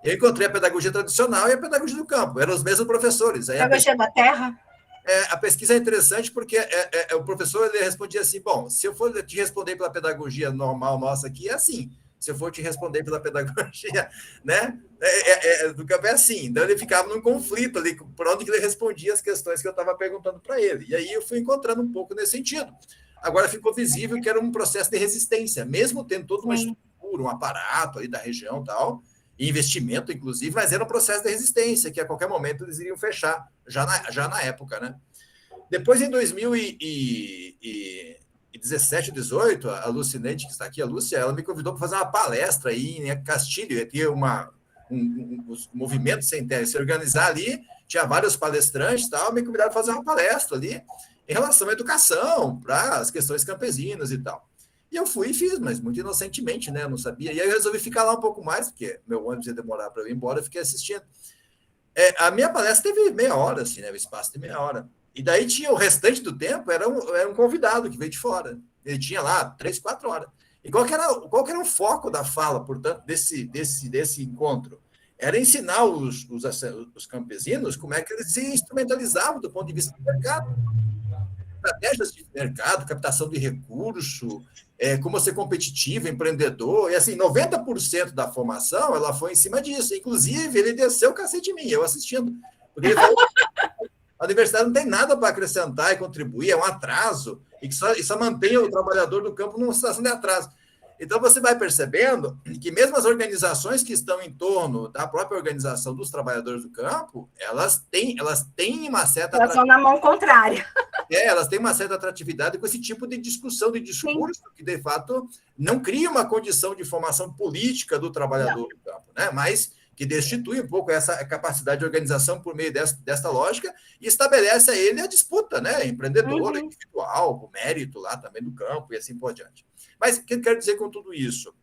Eu encontrei a pedagogia tradicional e a pedagogia do campo, eram os mesmos professores. Aí
pedagogia da terra?
A pesquisa é interessante porque o professor ele respondia assim, bom, se eu for te responder pela pedagogia normal nossa aqui, é assim. Se eu for te responder pela pedagogia, né, do campo é assim. Então, ele ficava num conflito ali, por onde ele respondia as questões que eu estava perguntando para ele. E aí eu fui encontrando um pouco nesse sentido. Agora ficou visível que era um processo de resistência, mesmo tendo toda uma estrutura, um aparato aí da região e tal, investimento, inclusive, mas era um processo de resistência, que a qualquer momento eles iriam fechar, já na época, né? Depois, em 2017, 18, a Lucineide, que está aqui, a Lúcia, ela me convidou para fazer uma palestra aí em Castilho, ia ter um movimento sem terra, se organizar ali, tinha vários palestrantes e tal, me convidaram para fazer uma palestra ali em relação à educação, para as questões campesinas e tal. E eu fui e fiz, mas muito inocentemente, né? Eu não sabia. E aí eu resolvi ficar lá um pouco mais, porque meu ônibus ia demorar para eu ir embora, eu fiquei assistindo. A minha palestra teve meia hora, assim, né? O espaço de meia hora. E daí tinha o restante do tempo, era um convidado que veio de fora. Ele tinha lá 3, 4 horas. E qual que era o foco da fala, portanto, desse encontro? Era ensinar os campesinos como é que eles se instrumentalizavam do ponto de vista do mercado. estratégias de mercado, captação de recurso, como ser competitivo, empreendedor, e assim, 90% da formação, ela foi em cima disso. Inclusive, ele desceu o cacete em mim, eu assistindo. Porque ele falou, a universidade não tem nada para acrescentar e contribuir, é um atraso, e só mantém o trabalhador do campo numa situação de atraso. Então, você vai percebendo que mesmo as organizações que estão em torno da própria organização dos trabalhadores do campo, elas têm uma certa...
Elas vão na mão contrária.
Elas têm uma certa atratividade com esse tipo de discussão, de discurso, que, de fato, não cria uma condição de formação política do trabalhador do campo, né? Mas que destitui um pouco essa capacidade de organização por meio desta lógica e estabelece a ele a disputa, né? Empreendedora, individual, o mérito lá também do campo e assim por diante. Mas o que eu quero dizer com tudo isso?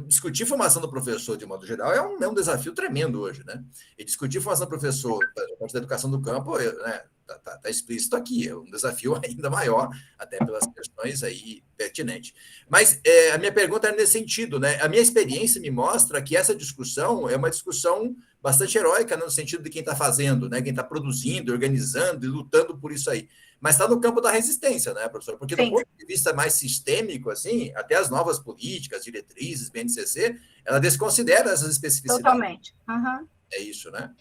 Discutir formação do professor, de modo geral, é um desafio tremendo hoje, né? E discutir formação do professor da educação do campo, né, tá explícito aqui, é um desafio ainda maior, até pelas questões aí pertinentes. Mas a minha pergunta é nesse sentido, né? A minha experiência me mostra que essa discussão é uma discussão bastante heróica, né, no sentido de quem está fazendo, né? Quem está produzindo, organizando e lutando por isso aí. Mas está no campo da resistência, né, professor? Porque do ponto de vista mais sistêmico, assim, até as novas políticas, diretrizes, BNCC, ela desconsidera essas especificidades.
Totalmente. Uhum.
É isso, né?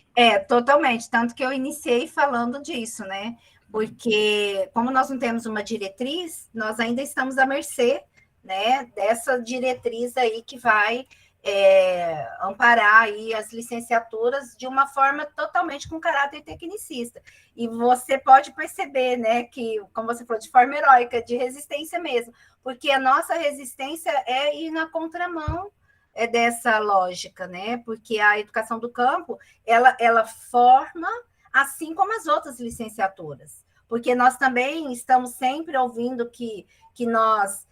Totalmente. Tanto que eu iniciei falando disso, né? Porque, como nós não temos uma diretriz, nós ainda estamos à mercê, né, dessa diretriz aí que vai amparar aí as licenciaturas de uma forma totalmente com caráter tecnicista. E você pode perceber, né, que, como você falou, de forma heróica, de resistência mesmo, porque a nossa resistência é ir na contramão dessa lógica, né? Porque a educação do campo, ela forma assim como as outras licenciaturas, porque nós também estamos sempre ouvindo que nós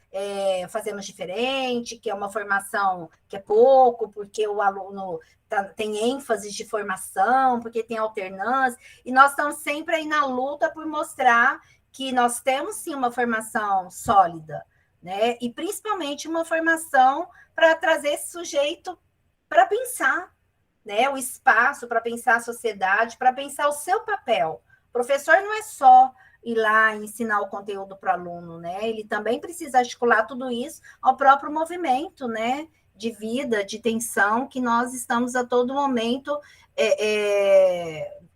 fazemos diferente, que é uma formação que é pouco, porque o aluno tem ênfase de formação, porque tem alternância, e nós estamos sempre aí na luta por mostrar que nós temos sim uma formação sólida, né? E principalmente uma formação para trazer esse sujeito para pensar, né? O espaço, para pensar a sociedade, para pensar o seu papel. O professor não é só ir lá e ensinar o conteúdo para o aluno, né? Ele também precisa articular tudo isso ao próprio movimento, né? De vida, de tensão, que nós estamos a todo momento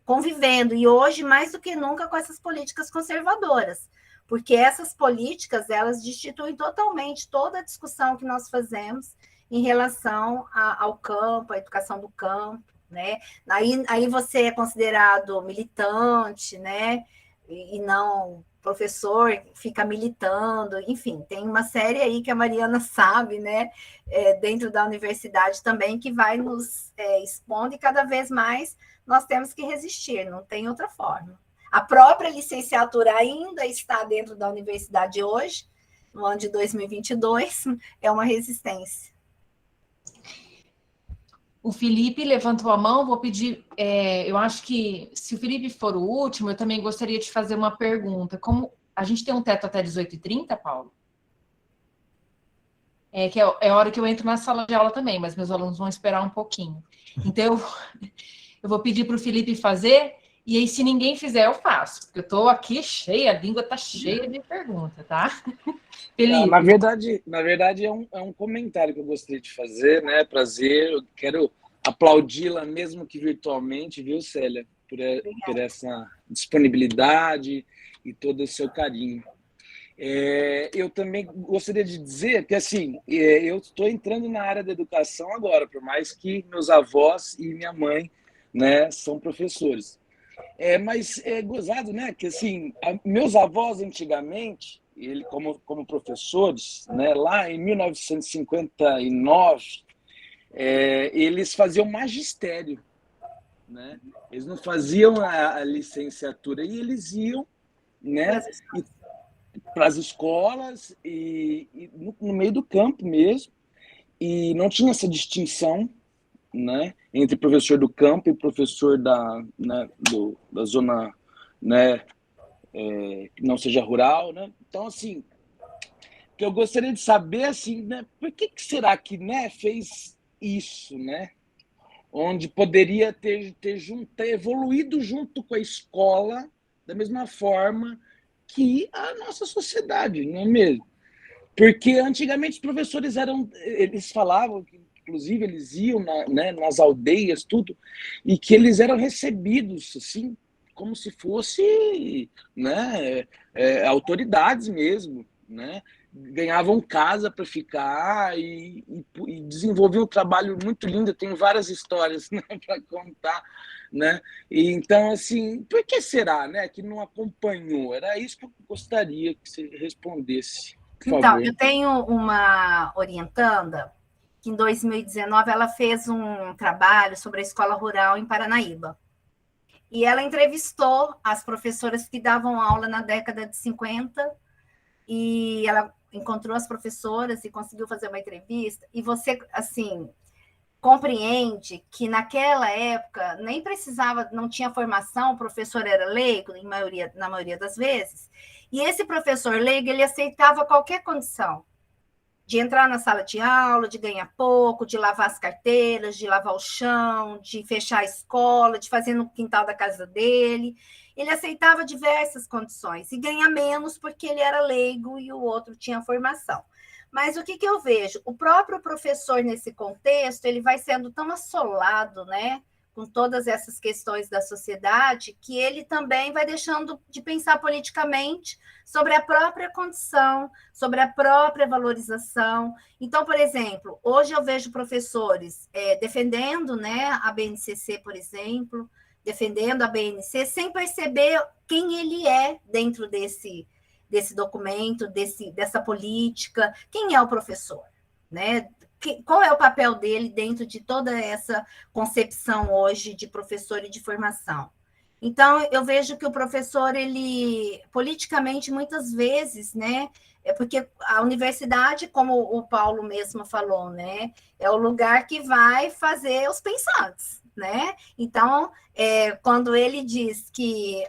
convivendo. E hoje, mais do que nunca, com essas políticas conservadoras. Porque essas políticas, elas destituem totalmente toda a discussão que nós fazemos em relação ao campo, à educação do campo, né? Aí você é considerado militante, né? E não professor, fica militando, enfim, tem uma série aí que a Mariana sabe, né? Dentro da universidade também, que vai nos expondo, e cada vez mais nós temos que resistir, não tem outra forma. A própria licenciatura ainda está dentro da universidade hoje, no ano de 2022, é uma resistência.
O Felipe levantou a mão, vou pedir, eu acho que se o Felipe for o último, eu também gostaria de fazer uma pergunta. Como a gente tem um teto até 18h30, Paulo? Que é a hora que eu entro na sala de aula também, mas meus alunos vão esperar um pouquinho. Então, eu vou pedir para o Felipe fazer, e aí se ninguém fizer, eu faço, porque eu estou aqui cheia, a língua está cheia de perguntas, tá?
Felipe. Na verdade é um comentário que eu gostaria de fazer, né? Prazer, eu quero aplaudi-la, mesmo que virtualmente, viu, Célia? Por essa disponibilidade e todo o seu carinho. Eu também gostaria de dizer que, assim, eu estou entrando na área da educação agora, por mais que meus avós e minha mãe, né, são professores. Mas é gozado, né? Que, assim, meus avós, antigamente, como professores, né, lá em 1959, eles faziam magistério, né? Eles não faziam a licenciatura, e eles iam, né, para as escolas e no meio do campo mesmo, e não tinha essa distinção, né, entre professor do campo e professor da zona, né, que não seja rural, né? Então, assim, que eu gostaria de saber, assim, né, por que será que, né, fez isso, né? Onde poderia ter evoluído junto com a escola, da mesma forma que a nossa sociedade, não é mesmo? Porque antigamente os professores eles falavam que, inclusive, eles iam nas aldeias, tudo, e que eles eram recebidos, assim, como se fosse, né, autoridades mesmo, né? Ganhavam casa para ficar e desenvolviam um trabalho muito lindo. Eu tenho várias histórias, né, para contar, né? E então, assim, por que será, né, que não acompanhou? Era isso que eu gostaria que você respondesse, por
Então,
favor.
eu tenho uma orientanda que em 2019 ela fez um trabalho sobre a escola rural em Paranaíba. E ela entrevistou as professoras que davam aula na década de 50 e ela encontrou as professoras e conseguiu fazer uma entrevista. E você, assim, compreende que naquela época nem precisava, não tinha formação, o professor era leigo, na maioria das vezes, e esse professor leigo, ele aceitava qualquer condição, de entrar na sala de aula, de ganhar pouco, de lavar as carteiras, de lavar o chão, de fechar a escola, de fazer no quintal da casa dele. Ele aceitava diversas condições e ganha menos porque ele era leigo e o outro tinha formação. Mas o que eu vejo? O próprio professor, nesse contexto, ele vai sendo tão assolado, né, com todas essas questões da sociedade, que ele também vai deixando de pensar politicamente sobre a própria condição, sobre a própria valorização. Então, por exemplo, hoje eu vejo professores defendendo, né, a BNCC, por exemplo, defendendo a BNC, sem perceber quem ele é dentro desse documento, dessa política, quem é o professor, né? Qual é o papel dele dentro de toda essa concepção hoje de professor e de formação? Então, eu vejo que o professor, ele, politicamente, muitas vezes, né, porque a universidade, como o Paulo mesmo falou, né, é o lugar que vai fazer os pensantes, né? Então, quando ele diz que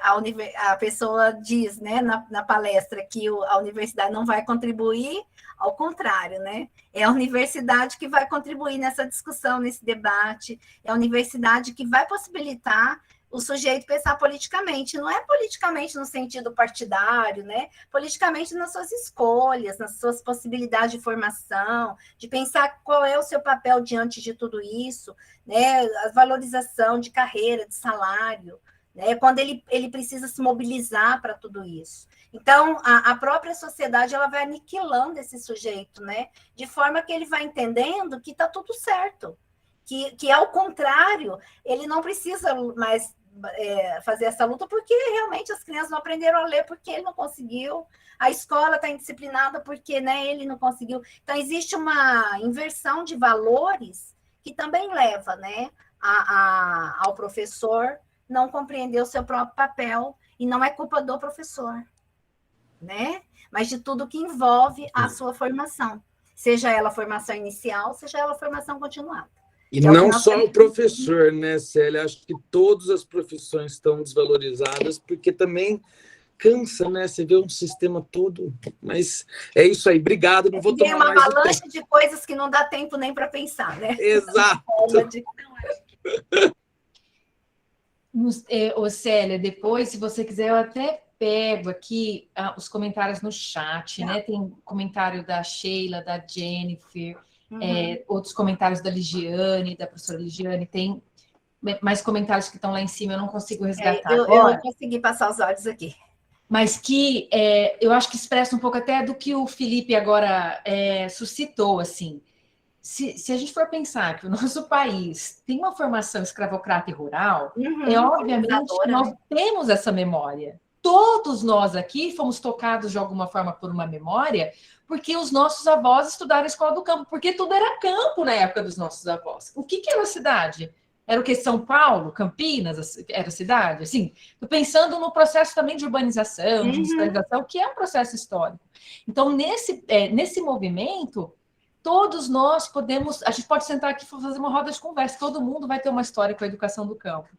a pessoa diz, né, na palestra que a universidade não vai contribuir, ao contrário, né? É a universidade que vai contribuir nessa discussão, nesse debate, é a universidade que vai possibilitar o sujeito pensar politicamente, não é politicamente no sentido partidário, né? Politicamente nas suas escolhas, nas suas possibilidades de formação, de pensar qual é o seu papel diante de tudo isso, né? A valorização de carreira, de salário, né? Quando ele precisa se mobilizar para tudo isso. Então, a própria sociedade ela vai aniquilando esse sujeito, né? De forma que ele vai entendendo que está tudo certo. Que, ao contrário, ele não precisa mais fazer essa luta, porque realmente as crianças não aprenderam a ler porque ele não conseguiu, a escola está indisciplinada porque, né, ele não conseguiu. Então, existe uma inversão de valores que também leva, né, ao professor não compreender o seu próprio papel, e não é culpa do professor, né? Mas de tudo que envolve a sua formação, seja ela formação inicial, seja ela formação continuada.
E não só o professor, né, Célia? Acho que todas as profissões estão desvalorizadas, porque também cansa, né? Você vê um sistema todo. Mas é isso aí. Obrigado. Não vou tomar mais.
Tem uma avalanche de coisas que não dá tempo nem para pensar, né?
Exato.
Ô, Célia, depois, se você quiser, eu até pego aqui os comentários no chat, né? Tem comentário da Sheila, da Jennifer, outros comentários da Ligiane, da professora Ligiane, tem mais comentários que estão lá em cima, eu não consigo resgatar agora.
Eu não consegui passar os olhos aqui.
Mas que eu acho que expressa um pouco até do que o Felipe agora suscitou, assim. Se a gente for pensar que o nosso país tem uma formação escravocrata e rural, obviamente que nós temos essa memória. Todos nós aqui fomos tocados de alguma forma por uma memória, porque os nossos avós estudaram a escola do campo, porque tudo era campo na época dos nossos avós. O que era a cidade? Era o que? São Paulo, Campinas, era a cidade? Assim, estou pensando no processo também de urbanização, de industrialização, que é um processo histórico. Então, nesse movimento, todos nós a gente pode sentar aqui e fazer uma roda de conversa, todo mundo vai ter uma história com a educação do campo.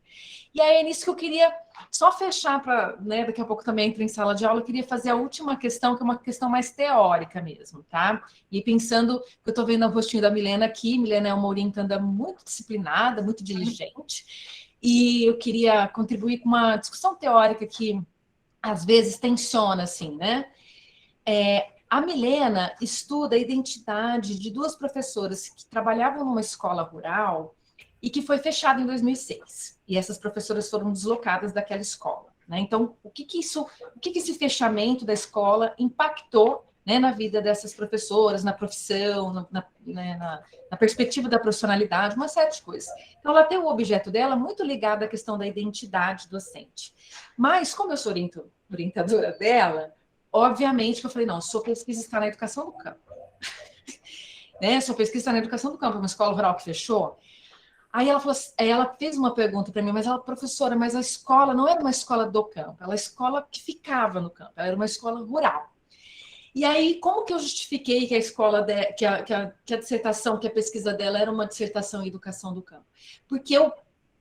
E aí é nisso que eu queria só fechar para, né, daqui a pouco também entro em sala de aula, eu queria fazer a última questão, que é uma questão mais teórica mesmo, tá? E pensando, que eu estou vendo o rostinho da Milena aqui, Milena é uma orientanda muito disciplinada, muito diligente, e eu queria contribuir com uma discussão teórica que às vezes tensiona, assim, né? A Milena estuda a identidade de 2 professoras que trabalhavam numa escola rural e que foi fechada em 2006. E essas professoras foram deslocadas daquela escola, né? Então, o que esse fechamento da escola impactou, né, na vida dessas professoras, na profissão, na perspectiva da profissionalidade, uma série de coisas. Então, ela tem o objeto dela muito ligado à questão da identidade docente. Mas, como eu sou orientadora dela, obviamente que eu falei, não, sua pesquisa está na educação do campo. Né? Sua pesquisa está na educação do campo, uma escola rural que fechou. Aí ela falou, ela fez uma pergunta para mim, mas ela, professora, mas a escola não era uma escola do campo, ela era uma escola que ficava no campo, ela era uma escola rural. E aí, como que eu justifiquei que a escola, que a dissertação, que a pesquisa dela era uma dissertação em educação do campo? Porque eu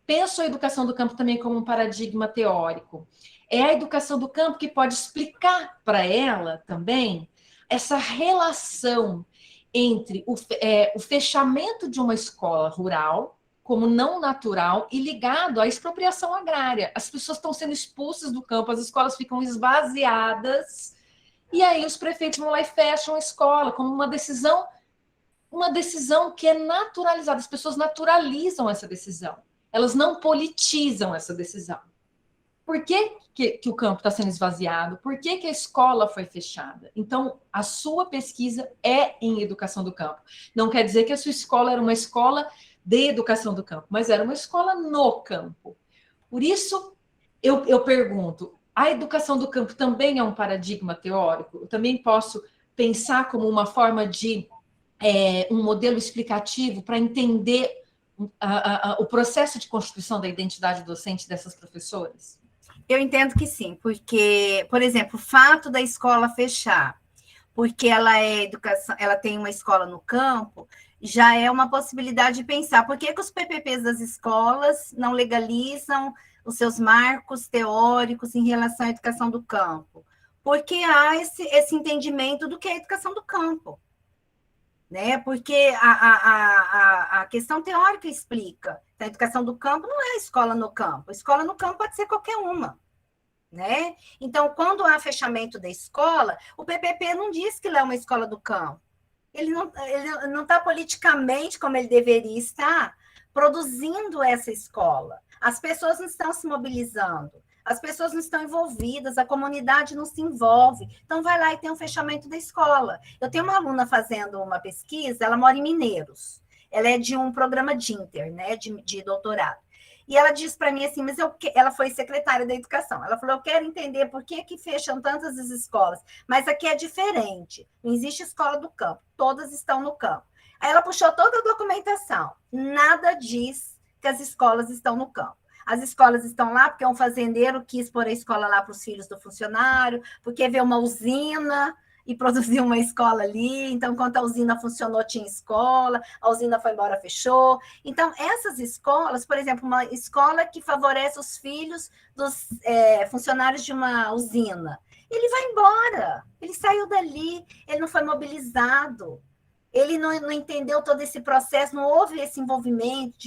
penso a educação do campo também como um paradigma teórico. É a educação do campo que pode explicar para ela também essa relação entre o fechamento de uma escola rural como não natural e ligado à expropriação agrária. As pessoas estão sendo expulsas do campo, as escolas ficam esvaziadas, e aí os prefeitos vão lá e fecham a escola como uma decisão que é naturalizada. As pessoas naturalizam essa decisão. Elas não politizam essa decisão. Por que o campo está sendo esvaziado? Por que a escola foi fechada? Então, a sua pesquisa é em educação do campo. Não quer dizer que a sua escola era uma escola de educação do campo, mas era uma escola no campo. Por isso, eu pergunto, a educação do campo também é um paradigma teórico? Eu também posso pensar como uma forma de um modelo explicativo para entender o processo de constituição da identidade docente dessas professoras?
Eu entendo que sim, porque, por exemplo, o fato da escola fechar, porque ela tem uma escola no campo, já é uma possibilidade de pensar por que os PPPs das escolas não legalizam os seus marcos teóricos em relação à educação do campo. Porque há esse entendimento do que é a educação do campo. Né? Porque a questão teórica explica. A educação do campo não é a escola no campo. A escola no campo pode ser qualquer uma. Né? Então, quando há fechamento da escola, o PPP não diz que ela é uma escola do campo. Ele não está politicamente como ele deveria estar produzindo essa escola. As pessoas não estão se mobilizando, as pessoas não estão envolvidas, a comunidade não se envolve. Então, vai lá e tem um fechamento da escola. Eu tenho uma aluna fazendo uma pesquisa, ela mora em Mineiros. Ela é de um programa de Inter, né, de doutorado. E ela disse para mim assim, mas ela foi secretária da educação. Ela falou, eu quero entender por que fecham tantas as escolas. Mas aqui é diferente. Não existe escola do campo. Todas estão no campo. Aí ela puxou toda a documentação. Nada diz que as escolas estão no campo. As escolas estão lá porque um fazendeiro quis pôr a escola lá para os filhos do funcionário, porque vê uma usina e produziu uma escola ali, então, enquanto a usina funcionou, tinha escola, a usina foi embora, fechou. Então, essas escolas, por exemplo, uma escola que favorece os filhos dos funcionários de uma usina, ele vai embora, ele saiu dali, ele não foi mobilizado, ele não entendeu todo esse processo, não houve esse envolvimento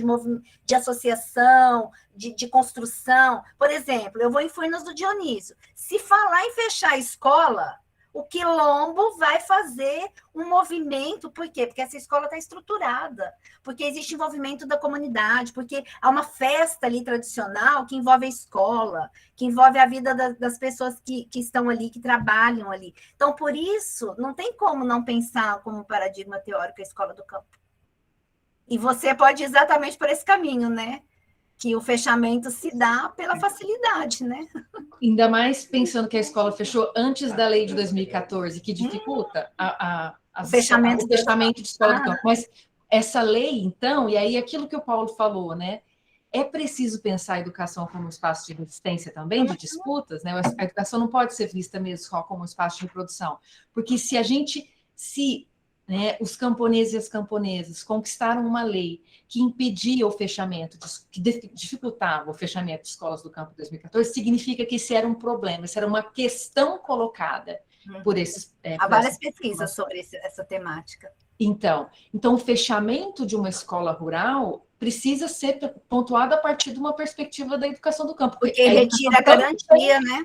de associação, de construção. Por exemplo, eu vou em Furnas do Dionísio, se falar em fechar a escola, o Quilombo vai fazer um movimento, por quê? Porque essa escola está estruturada, porque existe envolvimento da comunidade, porque há uma festa ali tradicional que envolve a escola, que envolve a vida das pessoas que estão ali, que trabalham ali. Então, por isso, não tem como não pensar como um paradigma teórico a escola do campo. E você pode ir exatamente por esse caminho, né? Que o fechamento se dá pela facilidade, né?
Ainda mais pensando que a escola fechou antes da lei de 2014, que dificulta o fechamento de escola do campo. Mas essa lei, então, e aí aquilo que o Paulo falou, né? É preciso pensar a educação como um espaço de resistência também, de disputas, né? A educação não pode ser vista mesmo só como um espaço de reprodução, porque se os camponeses e as camponesas conquistaram uma lei que impedia o fechamento, que dificultava o fechamento de escolas do campo em 2014, significa que esse era um problema, isso era uma questão colocada por esses...
Há várias pesquisas sobre essa temática.
Então, o fechamento de uma escola rural precisa ser pontuado a partir de uma perspectiva da educação do campo.
Porque retira a garantia, né?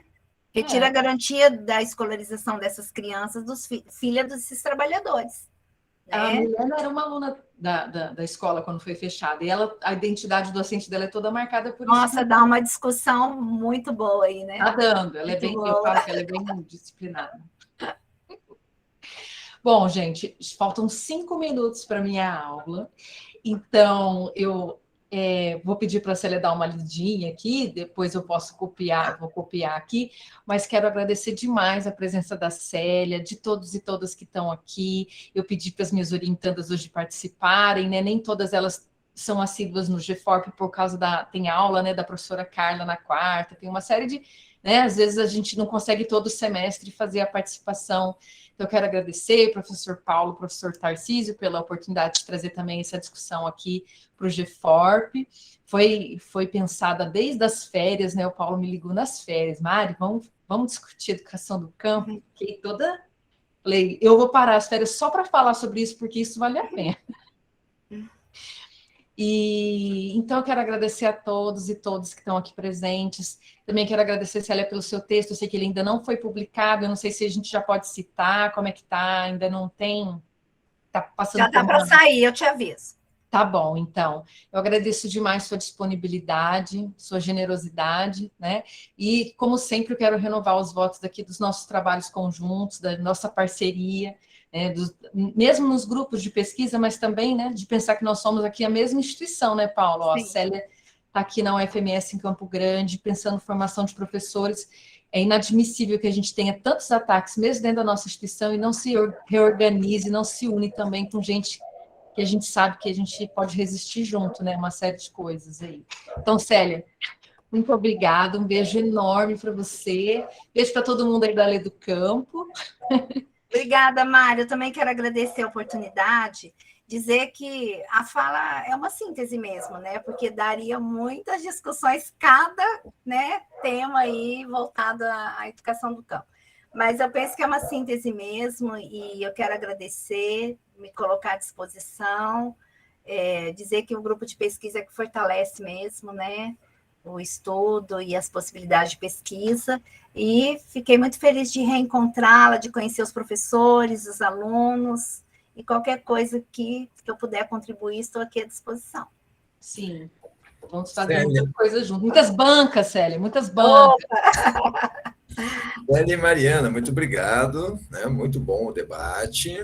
Retira a garantia da escolarização dessas crianças, filhas desses trabalhadores.
A
Né?
Milena era uma aluna da escola quando foi fechada, e a identidade docente dela é toda marcada por isso.
Nossa, dá uma discussão muito boa aí, né?
Tá dando, ela é bem, eu falo que ela é bem disciplinada. Bom, gente, faltam 5 minutos para minha aula, então eu vou pedir para a Célia dar uma lidinha aqui, depois eu posso copiar, vou copiar aqui, mas quero agradecer demais a presença da Célia, de todos e todas que estão aqui. Eu pedi para as minhas orientandas hoje participarem, né? Nem todas elas são assíduas no GFORP por causa tem aula, né, da professora Carla na quarta, tem uma série de, né, às vezes a gente não consegue todo semestre fazer a participação. Então, eu quero agradecer, professor Paulo, professor Tarcísio, pela oportunidade de trazer também essa discussão aqui para o GFORP. Foi pensada desde as férias, né? O Paulo me ligou nas férias. Mari, vamos discutir educação do campo? Fiquei toda... Falei, eu vou parar as férias só para falar sobre isso, porque isso vale a pena. Então, eu quero agradecer a todos e todas que estão aqui presentes. Também quero agradecer, Célia, pelo seu texto. Eu sei que ele ainda não foi publicado, eu não sei se a gente já pode citar, como é que tá, ainda não tem. Tá passando.
Já está para sair, eu te aviso.
Tá bom, então. Eu agradeço demais sua disponibilidade, sua generosidade, né? E, como sempre, eu quero renovar os votos aqui dos nossos trabalhos conjuntos, da nossa parceria, mesmo nos grupos de pesquisa, mas também, né, de pensar que nós somos aqui a mesma instituição, né, Paulo? Ó, a Célia está aqui na UFMS em Campo Grande, pensando em formação de professores. É inadmissível que a gente tenha tantos ataques, mesmo dentro da nossa instituição, e não se reorganize, não se une também com gente que a gente sabe que a gente pode resistir junto, né, uma série de coisas aí. Então, Célia, muito obrigada, um beijo enorme para você, beijo para todo mundo aí da Lei do Campo.
Obrigada, Mário. Eu também quero agradecer a oportunidade, dizer que a fala é uma síntese mesmo, né? Porque daria muitas discussões, cada, né, tema aí voltado à educação do campo. Mas eu penso que é uma síntese mesmo, e eu quero agradecer, me colocar à disposição, dizer que o grupo de pesquisa é que fortalece mesmo, né, o estudo e as possibilidades de pesquisa, e fiquei muito feliz de reencontrá-la, de conhecer os professores, os alunos, e qualquer coisa que eu puder contribuir, estou aqui à disposição.
Sim, vamos fazer muitas coisas juntos. Muitas bancas, Célia, muitas bancas.
Célia e Mariana, muito obrigado, né? Muito bom o debate.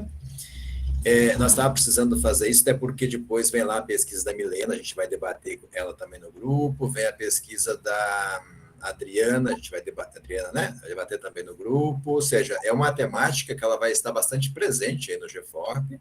Nós estávamos precisando fazer isso, até porque depois vem lá a pesquisa da Milena, a gente vai debater com ela também no grupo, vem a pesquisa da Adriana, a gente vai debater, Adriana, né? Vai debater também no grupo, ou seja, é uma temática que ela vai estar bastante presente aí no GFORP,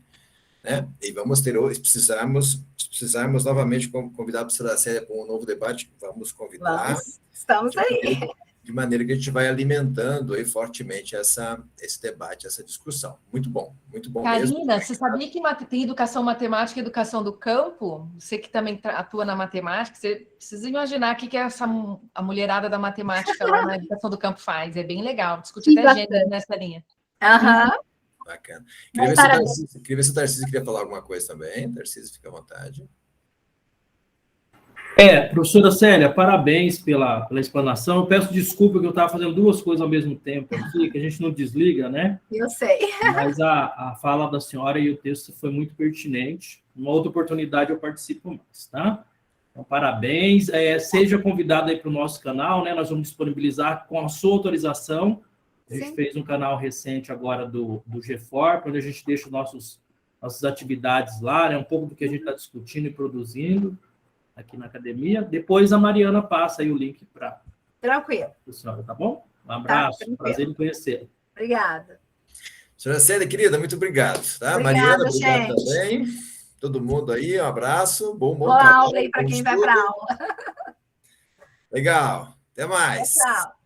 né? E vamos ter, se precisarmos novamente convidar a professora Célia para um novo debate, vamos convidar.
Estamos aí.
De maneira que a gente vai alimentando aí fortemente esse debate, essa discussão. Muito bom
Karina,
mesmo.
você sabia que tem educação matemática e educação do campo? Você que também atua na matemática, você precisa imaginar o que a mulherada da matemática lá na educação do campo faz. É bem legal, discutir até gênero nessa linha.
Bacana. Queria ver se o Tarcísio queria falar alguma coisa também. Tarcísio, fica à vontade.
Professora Célia, parabéns pela explanação. Eu peço desculpa que eu estava fazendo duas coisas ao mesmo tempo aqui, que a gente não desliga, né?
Eu sei.
Mas a fala da senhora e o texto foi muito pertinente. Uma outra oportunidade eu participo mais, tá? Então, parabéns. Seja convidado aí para o nosso canal, né? Nós vamos disponibilizar com a sua autorização. A gente fez um canal recente agora do GFORP, onde a gente deixa nossas atividades lá, né? Um pouco do que a gente está discutindo e produzindo aqui na academia. Depois a Mariana passa aí o link para a senhora, tá bom? Um abraço, prazer em conhecê-la.
Obrigada.
Senhora Célia, querida, muito obrigado. Tá?
Obrigada,
Mariana, obrigado
gente.
também. Todo mundo aí, um abraço.
Boa aula aí para quem vai para aula.
Legal. Até mais.
Tchau.